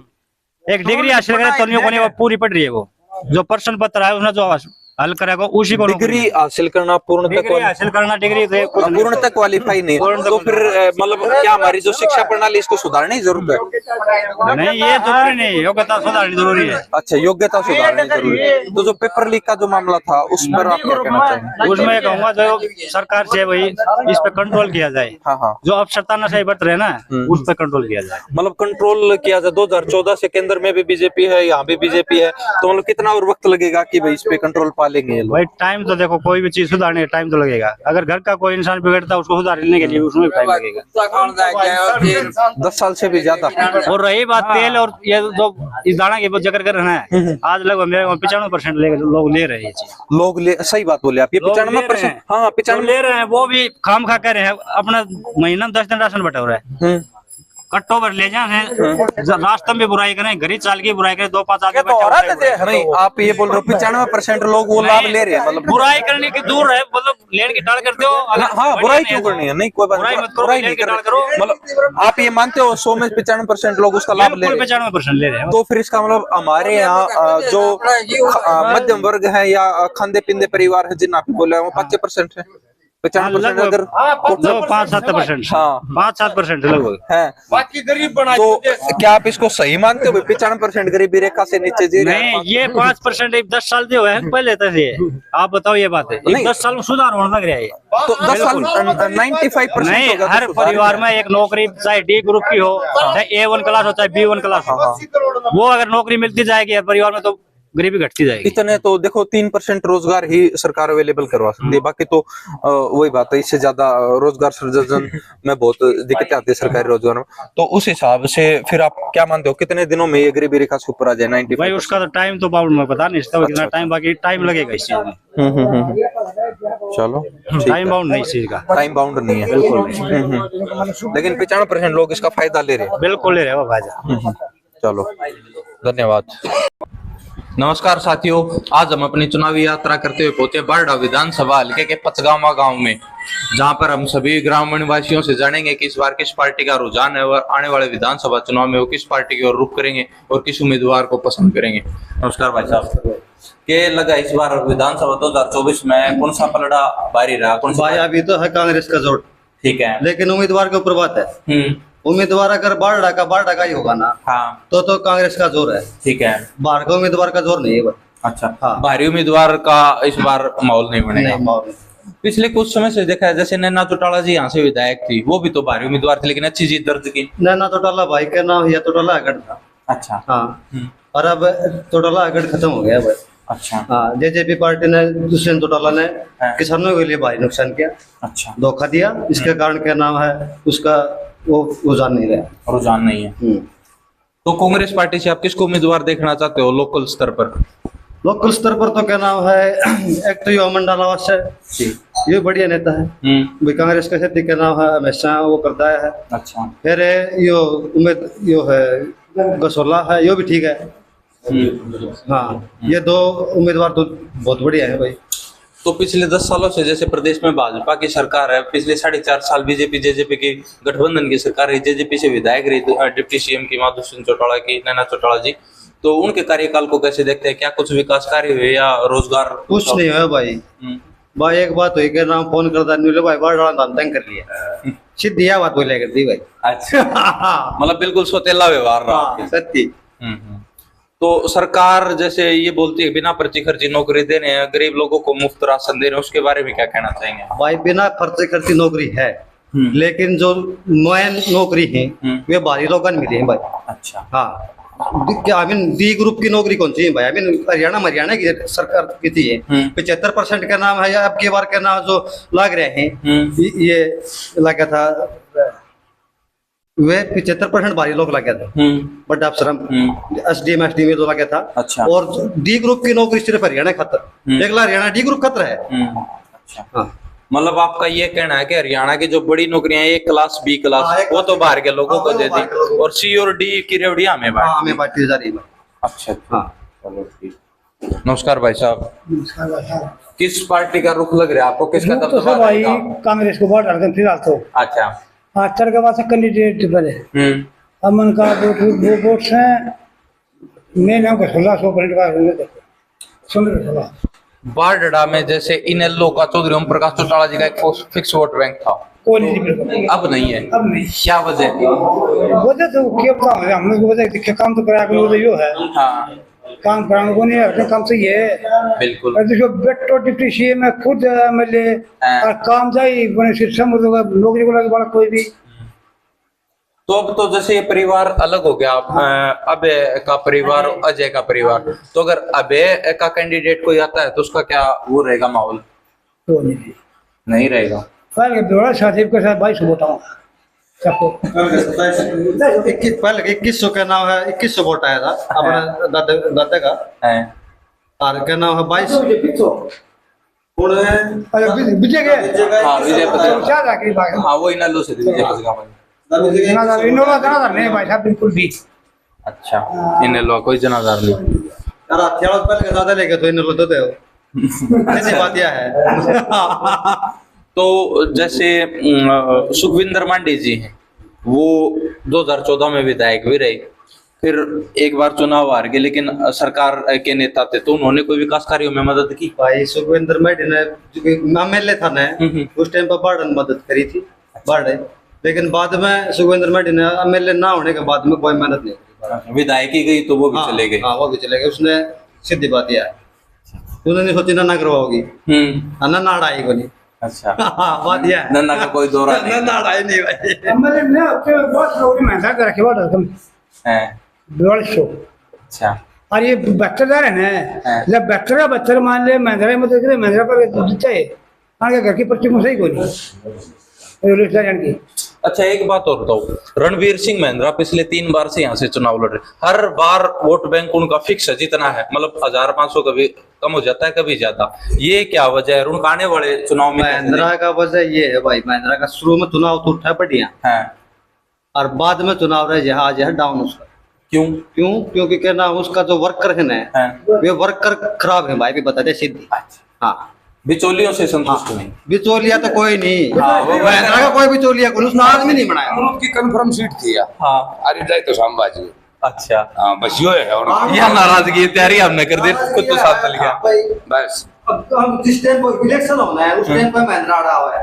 एक डिग्री हासिल करे तो नहीं, वो पूरी पढ़ रही है, वो जो प्रश्न पत्र है उसने जो हल करेगा उसी को डिग्री हासिल करना पूर्णतः हासिल करना, डिग्री पूर्णतः क्वालिफाई नहीं, तो फिर मतलब क्या हमारी जो शिक्षा प्रणाली इसको सुधारने की जरूरत है? नहीं, ये जरूरी नहीं, योग्यता सुधारनी जरूरी है। अच्छा, योग्यता सुधारनी जरूरी है। तो जो पेपर लीक का जो मामला था उस पर आप क्या कहना चाहेंगे? उसमें कहूंगा जो सरकार से वही इस पे कंट्रोल किया जाए। हाँ हाँ, जो अफसरताना से बरत रहे ना उस पर कंट्रोल किया जाए, मतलब कंट्रोल किया जाए। 2014 से केंद्र में भी बीजेपी है, यहाँ भी बीजेपी है, तो मतलब कितना और वक्त लगेगा कि भाई इस पे कंट्रोल पा लेंगे? भाई टाइम तो देखो, कोई भी चीज सुधारने का टाइम तो लगेगा। अगर घर का कोई इंसान बिगड़ता है उसको सुधारने के लिए उसमें टाइम लगेगा, 10 साल से भी ज्यादा। और रही बात तेल और ये जो इस दाना की जिक्र कर रहे हैं, आज लगभग मेरे 95% लोग ले रहे हैं ये चीज। लोग ले, सही बात बोले आप, ये 95%। हाँ, 95 ले रहे हैं, वो भी खाम खा कर रहे हैं, अपना महीना 10 दिन राशन बटा हो रहा है। कट्टो भर ले जाए रास्ते में बुराई करें, घरी चाल की बुराई करें, 2-5 आदमी तो हो रहा था नहीं, आप ये बोल रहे हो 95% लोग वो लाभ ले रहे हैं, मतलब बुराई करने की दूर है, मतलब लेन की टाल करते हो। हाँ, बुराई क्यों करनी है? नहीं, कोई बात बुराई मत करो, बुराई नहीं लेन की टाल करो। मतलब आप ये मानते हो 100 में 95% लोग उसका लाभ ले रहे हैं? 95% ले रहे हैं। तो फिर इसका मतलब हमारे यहाँ जो मध्यम वर्ग है या खांदे पींदे परिवार है जिन आप बोले वो 25% है, 95% अगर 5-7%, हाँ 5-7% लगभग है। बाकी गरीब बना तो क्या आप इसको सही मानते हो? 95% गरीबी रेखा से नीचे जी रहे हैं? नहीं, ये 5% 10 साल जो है पहले तक ये, आप बताओ ये बात है, 10 साल में सुधार होने लग रहा है ये। तो 10 साल 95% नहीं, होगा तो हर सुधार परिवार में एक नौकरी, चाहे D ग्रुप की हो, चाहे A1 क्लास हो, चाहे B1 क्लास हो, वो अगर नौकरी मिलती जाएगी हर परिवार में तो गरीबी घटती जाएगी। इतने तो देखो 3% रोजगार ही सरकार अवेलेबल करवा सकती है, बाकी तो वही बात है, इससे ज्यादा रोजगार सृजन में बहुत दिक्कतें आती है सरकारी रोजगार में। तो उस हिसाब से फिर आप क्या मानते हो कितने दिनों में ये गरीबी रेखा से ऊपर आ जाए? 95? भाई उसका तो टाइम तो बाउंड में पता नहीं इसका कितना टाइम, बाकी टाइम लगेगा इस चीज में। चलो, टाइम बाउंड नहीं इस चीज का, टाइम बाउंड नहीं है बिल्कुल नहीं। लेकिन 95% लोग इसका फायदा ले रहे हैं। बिल्कुल ले रहे हो भाई। चलो, धन्यवाद। नमस्कार साथियों, आज हम अपनी चुनावी यात्रा करते हुए पहुंचे बारडा विधानसभा हल्के के पचगामा गांव में, जहां पर हम सभी ग्रामीण वासियों से जानेंगे कि इस बार किस पार्टी का रुझान है और आने वाले विधानसभा चुनाव में वो किस पार्टी की ओर रुख करेंगे और किस उम्मीदवार को पसंद करेंगे। नमस्कार भाई साहब, क्या लगा इस बार विधानसभा 2024 में कौन सा पलड़ा भारी रहा? कौन सा? भाई अभी तो है कांग्रेस का जोर, ठीक है, लेकिन उम्मीदवार के ऊपर बात है। उम्मीदवार अगर बारडा का ही होगा ना, हाँ, तो कांग्रेस का जोर है, ठीक है। बाहर का उम्मीदवार का जोर नहीं है। अच्छा, हाँ। बाहरी उम्मीदवार का इस बार माहौल नहीं बनेगा? नहीं, माहौल। पिछले कुछ समय से देखा है, जैसे नैना चौटाला जी यहाँ से विधायक थी, वो भी तो बाहरी उम्मीदवार थे लेकिन अच्छी जीत दर्ज की। नैना चौटाला भाई का नाम या चौटाला अगड़ था। अच्छा, हाँ, और अब चौटाला अगड़ खत्म हो गया भाई। अच्छा, हाँ, जेजेपी पार्टी ने दुष्यंत चौटाला ने किसानों के लिए भारी नुकसान किया, अच्छा, धोखा दिया, इसके कारण क्या नाम है उसका वो रुझान नहीं रहा। रुझान नहीं है। तो कांग्रेस पार्टी से आप किसको उम्मीदवार देखना चाहते हो लोकल स्तर पर? लोकल स्तर पर तो क्या नाम है, एक तो यो मंडल आवास है, ये बढ़िया नेता है भाई, कांग्रेस का क्षेत्र का नाम है, हमेशा वो करता है। अच्छा, फिर यो उम्मीद यो है गसोला है, यो भी ठीक है। हाँ, ये दो उम्मीदवार तो बहुत बढ़िया है भाई। तो पिछले 10 सालों से जैसे प्रदेश में भाजपा की सरकार है, पिछले 4.5 साल बीजेपी जेजेपी की गठबंधन की सरकार है, जेजेपी से विधायक रही डिप्टी सीएम की माँ दुष्यंत चौटाला की, नैना चौटाला जी, तो उनके कार्यकाल को कैसे देखते हैं? क्या कुछ विकास कार्य हुए या रोजगार? कुछ नहीं हुआ भाई। भाई एक बात हुई, नाम फोन करता नहीं भाई, बड़ा नाम तंग कर लिया, सीधी बात बोलिया करती भाई। अच्छा, मतलब बिल्कुल सोतेला व्यवहार रहा। सत्य। तो सरकार जैसे ये बोलती है बिना पर्ची खर्ची नौकरी देने, गरीब लोगों को मुफ्त राशन दे रहे हैं, उसके बारे में क्या कहना चाहेंगे? भाई बिना पर्ची खर्ची नौकरी है, लेकिन जो मेन नौकरी है वे बाहरी लोगों ने मिली है भाई। अच्छा, हाँ, क्या डी ग्रुप की नौकरी कौन सी है भाई? हरियाणा की सरकार की थी है, 75% का नाम है, या अब की बार का नाम जो लग रहे हैं ये लगा था, वे 75% भारी लोग लगे थे, बट अफसरम SDM SDM जो लगा था। अच्छा, और डी ग्रुप की नौकरी सिर्फ हरियाणा खतर, एक हरियाणा डी ग्रुप खतर है। अच्छा, हाँ, मतलब आपका ये कहना है कि हरियाणा की जो बड़ी नौकरियां हैं, A क्लास B क्लास, वो तो बाहर के लोगों को दे दी, और C और D की रेवड़िया में बांटी जा रही है। अच्छा, हाँ, चलो ठीक। नमस्कार भाई साहब, किस पार्टी का रुख लग रहा है आपको? किसका दबदबा रहेगा? कांग्रेस को वोट डालते फिलहाल तो। अच्छा, आजकल के बाद कैंडिडेट बने अमन का वो वोट है, मैं नाम का 1600% का बारडा में जैसे इनेलो का चौधरी ओम प्रकाश चौटाला जी का एक फिक्स वोट बैंक था, अब नहीं है। अब नहीं, क्या वजह? वजह तो क्या पता है, हम लोग को वजह काम तो करा के यो है। हाँ, काम कराने को नहीं, अपने काम सही है बिल्कुल। देखो बेटो डिप्टी सीएम में खुद MLA और काम जाई बने सिस्टम नौकरी को लगे बड़ा कोई भी। तो अब तो जैसे ये परिवार अलग हो गया, अभय का परिवार, अजय का परिवार, तो अगर अभय का कैंडिडेट कोई आता है तो उसका क्या वो रहेगा माहौल? तो नहीं रहेगा। पहले साथी के साथ 22 वोट आऊंगा सबको। 2100 का नाम है, 2100 वोट आया था अपने दादा का है, और क्या नाम है 22 विजय के। हाँ, विजय पटेल, हाँ, वो इनेलो से विजय पटेल। जनाधार नहीं भाई साहब बिल्कुल भी। अच्छा, इन लोगों कोई जनाधार नहीं। यार अठ्याला पहले का ज्यादा लेके तो इन लोग तो ऐसी बात यह है। तो जैसे सुखविंदर मांडी जी हैं, वो 2014 में विधायक भी रहे, फिर एक बार चुनाव हार गए, लेकिन सरकार के नेता थे तो उन्होंने कोई विकास कार्यों में मदद की। भाई सुखविंदर मांडी ने एमएलए था ना, उस टाइम पर बाढ़ मदद करी थी, बाढ़, लेकिन बाद में सुखविंदर मांडी ने एमएलए ना होने के बाद में कोई मेहनत नहीं करी। विधायक ही गई तो वो भी चले गए। हाँ वो भी चले गए। उसने सीधी बात यह है, उन्होंने सोची ना करवाओगी, ना नाड़ाई को नहीं। अच्छा, बात यह है, नन्ना का कोई दौरा नहीं, नाड़ाई नहीं भाई। एमएलए ने अपने बहुत लोग मेहनत कर रखे वाटर कम है। 150। अच्छा, और ये बच्चेदार है ना, जब बच्चा मान ले महिंद्रा मदद करे, महिंद्रा पर देता है आगे घर की पर्ची मुझे ही कोई नहीं। अच्छा एक बात और बताओ, रणवीर सिंह महिंद्रा पिछले 3 बार से यहाँ से चुनाव लड़ रहे, हर बार वोट बैंक उनका फिक्स है जितना है, मतलब 1500 कभी कम हो जाता है कभी ज्यादा, ये क्या वजह है? उनका आने वाले चुनाव में महिंद्रा का वजह ये है भाई, महिंद्रा का शुरू में चुनाव तो उठा बढ़िया है और बाद में चुनाव रहे आज है डाउन उसका। क्योंकि क्या ना उसका जो वर्कर है ना, वे वर्कर खराब है भाई, भी बता दे सीधी। हाँ, बिचौलियों से संतुष्ट नहीं, बिचौलिया तो कोई नहीं, महिंद्रा का कोई बिचौलिया कोई, उसने आदमी नहीं बनाया। उनकी कंफर्म सीट थी यार। हाँ, अरे जाए तो शामबाजी। अच्छा, हाँ बस यो है। और यह नाराजगी तैयारी हमने कर दी, खुद तो साथ चल गया बस। अब जिस टाइम पर इलेक्शन होना है उस टाइम पर महिंद्रा अड़ा हुआ है,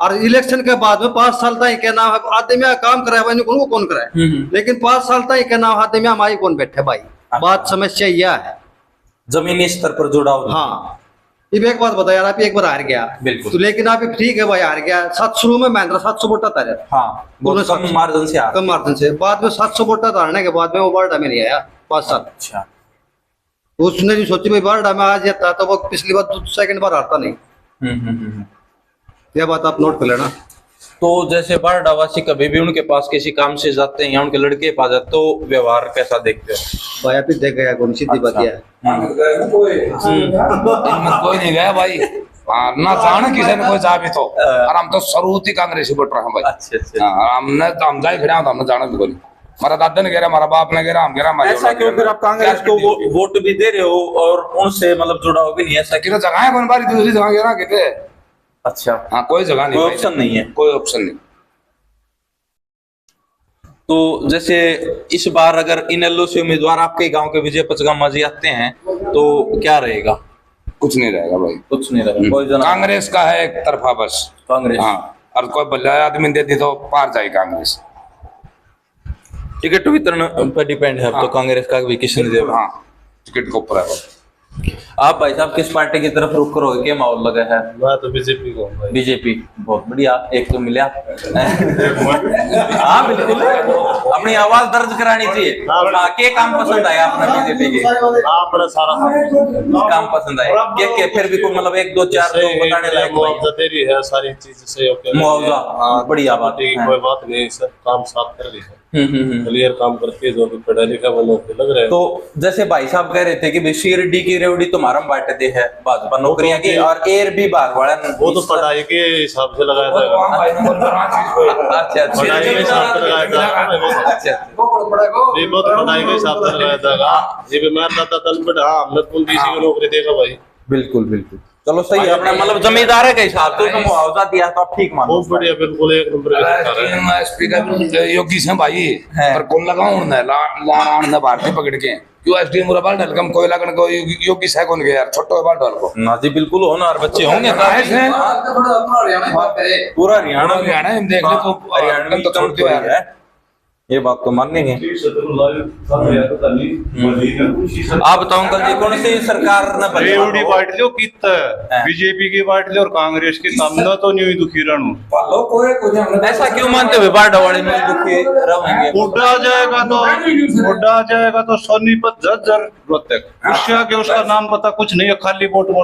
और इलेक्शन के बाद में 5 साल तक क्या नाम आदमी काम कराए, वो कौन कराए, लेकिन 5 साल तक क्या नाम आदमी हमारी कौन बैठे भाई। बात समस्या यह है, जमीनी स्तर पर जुड़ाव। हाँ, ये एक बात बता यार, आप एक बार हार गया बिल्कुल, तो लेकिन आप ठीक है भाई हार गया, 7 शुरू में महिंद्रा 700 वोट आता है। हाँ, कम मार्जिन से कम मार्जिन से, बाद में 700 वोट हारने के बाद में वो बारडा में नहीं आया 5 साल। अच्छा, उसने जो सोची भाई बारडा में आ जाता तो वो पिछली बार सेकंड बार हारता नहीं। यह बात आप नोट कर लेना। तो जैसे बारडावासी कभी भी उनके पास किसी काम से जाते हैं या उनके लड़के के पास जाते तो व्यवहार कैसा देखते हो? भाई आप ही देख गया कौन सीधी बात है। कोई नहीं गया भाई, ना जाने किसी ने कोई जा भी तो, और हम तो शुरू कांग्रेस बट रहे हैं भाई। अच्छा, हमने तो हम जाए खड़े हमने जाना भी कोई, हमारा दादा ने कह रहा, हमारा बाप ने कह रहा, हम कह रहा। ऐसा क्यों फिर आप कांग्रेस को वोट भी दे रहे हो और उनसे मतलब जुड़ाव भी नहीं है? ऐसा कि जगह है कौन बारी दूसरी जगह कह रहा कहते। अच्छा, हाँ कोई जगह नहीं, कोई ऑप्शन नहीं है, कोई ऑप्शन नहीं। तो जैसे इस बार अगर इनेलो से उम्मीदवार आपके गांव के विजय पचगामा जी आते हैं तो क्या रहेगा? कुछ नहीं रहेगा भाई, कुछ नहीं रहेगा। कोई कांग्रेस का है एक तरफा बस, कांग्रेस। हाँ, और कोई बल्ला आदमी देती तो पार जाए कांग्रेस। टिकट वितरण पर डिपेंड है अब तो कांग्रेस का भी किसी ने देगा। हाँ, टिकट के ऊपर है। आप भाई साहब किस पार्टी की तरफ रुख करोगे? क्या माहौल लगा है? मैं तो बीजेपी को। बीजेपी, बहुत बढ़िया, एक तो मिला। हाँ बिल्कुल, अपनी आवाज दर्ज करानी चाहिए। क्या काम पसंद आया अपना बीजेपी के? बड़ा सारा काम पसंद आया क्या? फिर भी कोई मतलब 1 2 4 तो बताने लायक मुआवजा तेरी है, सारी चीज से मुआवजा। बढ़िया बात, कोई बात नहीं, सब काम साफ कर लिया, क्लियर काम करके जो भी पढ़ा लिखा वो नौकरी लग रहा है। तो जैसे भाई साहब कह रहे थे कि सीआरडी की रेवड़ी तुम्हारा बांटते हैं भाजपा नौकरियां की, और एयर भी भाग वाला वो तो पढ़ाई के हिसाब से लगाया था। अच्छा, पढ़ाई के हिसाब से लगाया था। अच्छा, ये बहुत पढ़ाई के हिसाब से लगाया था। ये भी मैं दादा तल पे, हाँ हमने कौन किसी को नौकरी देगा भाई। बिल्कुल बिल्कुल, चलो सही है, अपना मतलब जमींदार है के हिसाब से मुआवजा दिया तो आप ठीक मानो। बहुत बढ़िया, बिल्कुल एक नंबर का सरकार है। स्पीकर योगी से भाई पर कौन लगाऊं ना लाण ना भारतीय पकड़ के क्यों एसडीएम पूरा बाल डाल कम कोई लगन को योगी से कौन के यार छोटो बाल डाल को ना जी बिल्कुल हो ना, और बच्चे होंगे पूरा हरियाणा हम देख ले तो हरियाणा तो छोड़ते यार, ये बात तो मानेंगे। आप बताओ अंकल जी, कौन सी सरकार ने रेवड़ी बांट लो कितना बीजेपी की बांट लो और कांग्रेस की सामना तो नहीं हुई दुखी रहूं। ऐसा क्यों मानते हुए बारडवाड़ी में दुखी रहेंगे? बुढ़ा आ जाएगा तो सोनीपत जर रोहतक, उसके आगे उसका नाम पता कुछ नहीं है, खाली वोट के लिए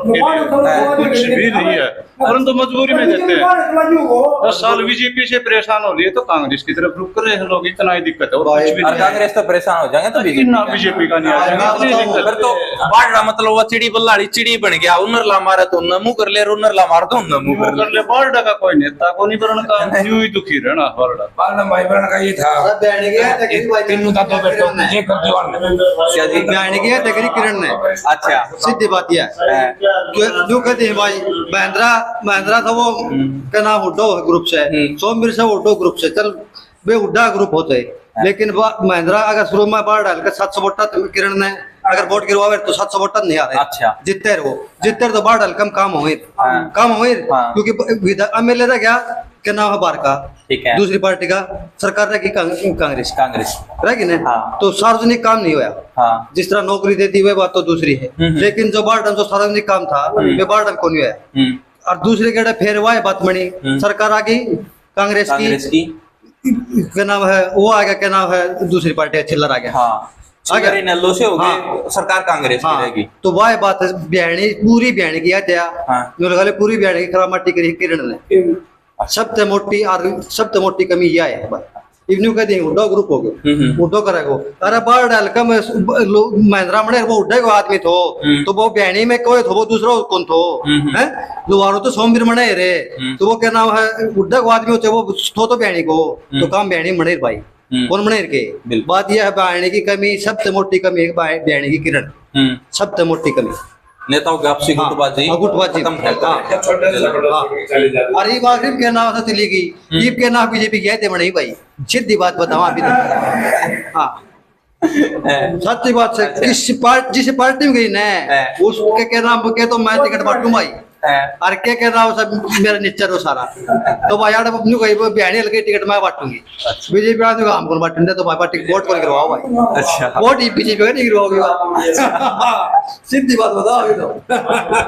कुछ भी नहीं है। परंतु मजबूरी में देते हैं। 10 साल बीजेपी से परेशान हो लिए तो कांग्रेस की तरफ रुक रहे हैं लोग, इतना ही दिक्कत है। और कुछ भी नहीं। कांग्रेस तो परेशान हो जाएंगे तो बीजेपी का नहीं आ जाएगा, इतनी दिक्कत। फिर तो बाढ़ मतलब वो चिड़ी बल्लाड़ी चिड़ी बन गया, उन्नर ला मारा तो उन्नर मुंह कर ले, उन्नर ला मार तो उन्नर मुंह कर ले। बाढ़ का कोई नेता को नहीं बरण का, यूं ही दुखी रहना बाढ़ भाई बरण का ये था क्या जी बयान किया तकरीर किरण ने। अच्छा सीधी बात यह है जो कहते हैं भाई महिंद्रा था वो क्या नाम हुड्डो ग्रुप से, सोमवीर से हुड्डो ग्रुप से, चल वे हुड्डा ग्रुप होते, लेकिन महिंद्रा अगर शुरू में बाढ़ डालकर 700 वोट किरण ने अगर वोट गिरवावे तो 700 वोट नहीं आ रहे। अच्छा जितने तो बाढ़ डाल कम काम हुए क्योंकि एमएलए था क्या नाम है बार का, ठीक है, दूसरी पार्टी का सरकार रहेगी कांग्रेस रहेगी ना। तो सार्वजनिक काम नहीं हुआ। जिस तरह नौकरी देती वह बात तो दूसरी है, लेकिन जो बाढ़ जो सार्वजनिक काम था वे बाढ़ को नहीं हुआ। और दूसरे के फेर हुआ है बात बनी, सरकार आ गई कांग्रेस की क्या नाम है, वो आ गया क्या नाम है दूसरी पार्टी चिल्लर आ गया, अगर नल्लो से हो गए सरकार कांग्रेस की रहेगी। तो वह बात है बयानी पूरी बयानी किया था पूरी बयानी की खरामाटी करी किरण ने। सबसे मोटी कमी यह है इवनिंग कहते हैं उड्डो ग्रुप हो गए उड्डो करेगो। अरे बाढ़ डाल का महिंद्रा मणे वो उड्डे को आदमी थो तो वो बयानी में कोई थो वो दूसरा कौन थो है लोहारो तो सोमवीर मणे रे तो वो क्या नाम है उड्डे को आदमी होते वो थो तो बयानी को तो काम बयानी मणे भाई कौन मणे के। बात यह है बयानी की कमी सबसे मोटी कमी है बयानी की किरण सबसे मोटी कमी नेताओं की आपसी गुटबाजी और ये बात के नाम से चली गई ईब के नाम बीजेपी गए थे मणि भाई सीधी बात बताओ अभी हाँ सच्ची बात से जिस पार्टी में गई ना उसके के नाम के तो मैं टिकट बांटू भाई और क्या नाम सब मेरा निश्चर हो सारा तो भाई यार अपनी कोई बयानी हल्के टिकट मैं बांटूंगी बीजेपी वाले को हम कौन बांटूंगे तो भाई पार्टी वोट कौन करवाओ भाई। अच्छा वोट बीजेपी का नहीं करवाओगे सीधी बात बताओ अभी तो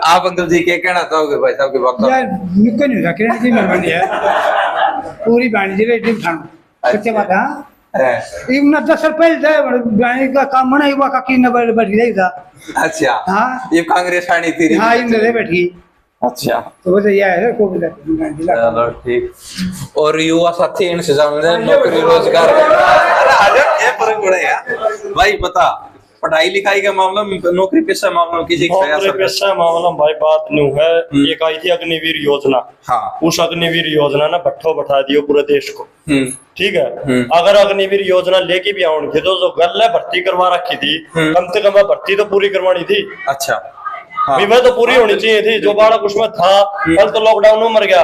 आप अंकल जी क्या कहना चाहोगे भाई साहब के वक्त यार निकल नहीं रखे जी मेहरबानी है पूरी बयानी जी रेटिंग खाना सच्ची बात है इतना 10 साल पहले बयानी का काम मना हुआ का की नंबर बैठ गई था। अच्छा हाँ ये कांग्रेस आनी थी हाँ इन बैठी। अच्छा तो वो यह है चलो ठीक। और युवा साथी इनसे नौकरी रोजगार फर्क पड़ेगा भाई बता पढ़ाई लिखाई का मामला नौकरी पेशा मामला किसी नौकरी पेशा मामला भाई बात नहीं है। एक आई थी अग्निवीर योजना। हाँ। उस अग्निवीर योजना ने भट्ठो बैठा दियो पूरे देश को। ठीक है अगर अग्निवीर योजना लेके भी आउन थे तो जो गल है भर्ती करवा रखी थी कम से कम भर्ती तो पूरी करवानी थी। अच्छा हाँ। वह तो पूरी होनी चाहिए थी जो बालक उसमें था कल तो लॉकडाउन में मर गया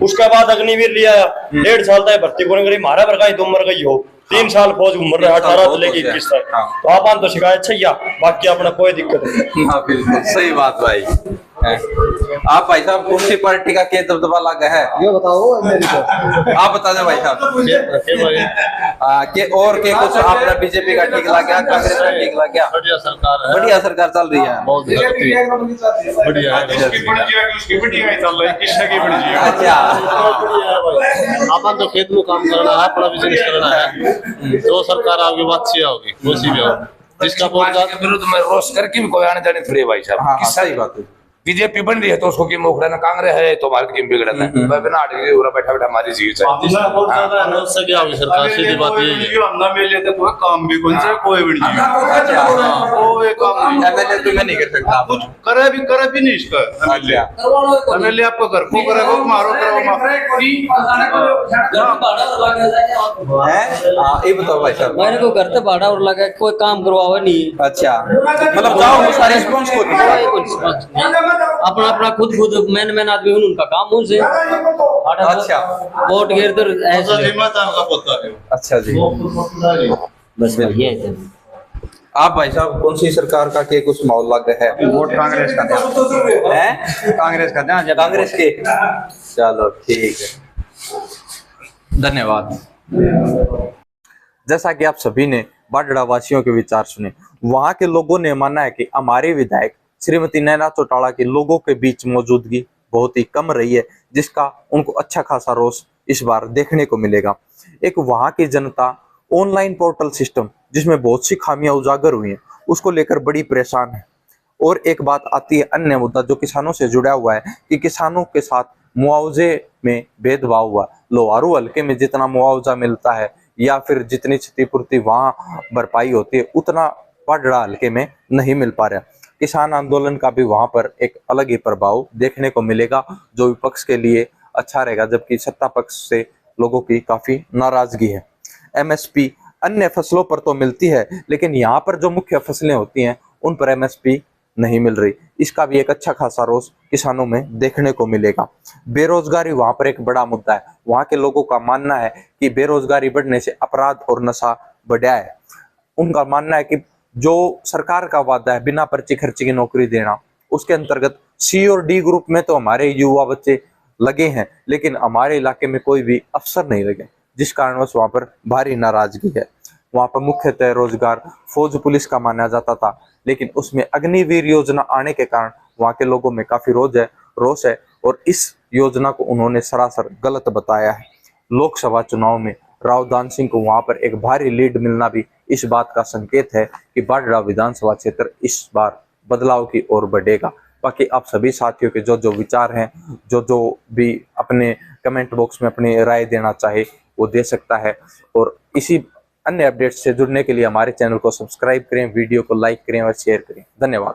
उसके बाद अग्निवीर लिया 1.5 साल तक भर्ती को नहीं मारा भर तुम मर गई हो 3 साल फौज उम्र रहा 18 से लेके 21 तक तो आप तो शिकायत छैया बाकी अपना कोई दिक्कत नहीं। हाँ बिल्कुल सही बात भाई। आप भाई साहब कौन सी पार्टी का क्या दबदबा लगा है ये बताओ मेरी को आप बता दें भाई साहब के और के कुछ आपने बीजेपी का ठीक लग गया कांग्रेस का ठीक लग गया बढ़िया सरकार चल रही है बहुत बढ़िया अच्छा अपन तो खेत में काम करना है अपना बिजनेस करना है जो सरकार आपकी बात अच्छी होगी वो सी भी होगी जिसका विरुद्ध में रोष करके भी कोई आने जाने थोड़ी भाई साहब सही बात है। बीजेपी बन रही है तो उसको की मोखड़ा ना कांग्रेस है तो भारत की बिगड़ना है बिना बैठा बैठा हमारी जीत है सरकार सीधी बात ये है कोई काम भी कौन सा कोई भी नहीं तो मैं नहीं कर सकता कुछ करे भी नहीं इसका एमएलए आपको घर को करेगा मारो ये बताओ भाई साहब मैंने को घर से भाड़ा और लगा कोई काम करवाओ नहीं। अच्छा मतलब जाओ सारे रिस्पांस को अपना अपना खुद मैन आदमी उनका काम उनसे। अच्छा वोट गिर तो ऐसे अच्छा जी बस ये है। आप भाई साहब कौन सी सरकार का के कुछ माहौल लग है वोट कांग्रेस का है कांग्रेस का कांग्रेस के चलो ठीक है धन्यवाद। जैसा कि आप सभी ने बाडड़ा वासियों के विचार सुने वहां के लोगों ने माना है कि हमारे विधायक श्रीमती नैना चौटाला के लोगों के बीच मौजूदगी बहुत ही कम रही है जिसका उनको अच्छा खासा रोष इस बार देखने को मिलेगा। एक वहां की जनता ऑनलाइन पोर्टल सिस्टम जिसमें बहुत सी खामियां उजागर हुई हैं उसको लेकर बड़ी परेशान है और एक बात आती है अन्य मुद्दा जो किसानों से जुड़ा हुआ है कि किसानों के साथ मुआवजे में भेदभाव हुआ। लोहारू हल्के में जितना मुआवजा मिलता है या फिर जितनी क्षतिपूर्ति वहां भरपाई होती है उतना पाडड़ा हल्के में नहीं मिल पा रहा। किसान आंदोलन का भी वहां पर एक अलग ही प्रभाव देखने को मिलेगा जो विपक्ष के लिए अच्छा रहेगा, जबकि सत्ता पक्ष से लोगों की काफी नाराजगी है। एमएसपी अन्य फसलों पर तो मिलती है लेकिन यहाँ पर जो मुख्य फसलें होती हैं उन पर एमएसपी नहीं मिल रही। इसका भी एक अच्छा खासा रोष किसानों में देखने को मिलेगा। बेरोजगारी वहां पर एक बड़ा मुद्दा है। वहां के लोगों का मानना है कि बेरोजगारी बढ़ने से अपराध और नशा बढ़ा है। उनका मानना है कि जो सरकार का वादा है बिना पर्ची खर्ची की नौकरी देना, उसके अंतर्गत सी और डी ग्रुप में तो हमारे युवा बच्चे लगे हैं लेकिन हमारे इलाके में कोई भी अफसर नहीं लगे, जिस कारणवश वहां पर भारी नाराजगी है। वहां पर मुख्यतः रोजगार फौज पुलिस का माना जाता था लेकिन उसमें अग्निवीर योजना आने के कारण वहां के लोगों में काफी रोष है और इस योजना को उन्होंने सरासर गलत बताया है। लोकसभा चुनाव में राव दान सिंह को वहां पर एक भारी लीड मिलना भी इस बात का संकेत है कि बाडरा विधानसभा क्षेत्र इस बार बदलाव की ओर बढ़ेगा। बाकी आप सभी साथियों के जो विचार हैं, जो भी अपने कमेंट बॉक्स में अपनी राय देना चाहे वो दे सकता है। और इसी अन्य अपडेट्स से जुड़ने के लिए हमारे चैनल को सब्सक्राइब करें, वीडियो को लाइक करें और शेयर करें। धन्यवाद।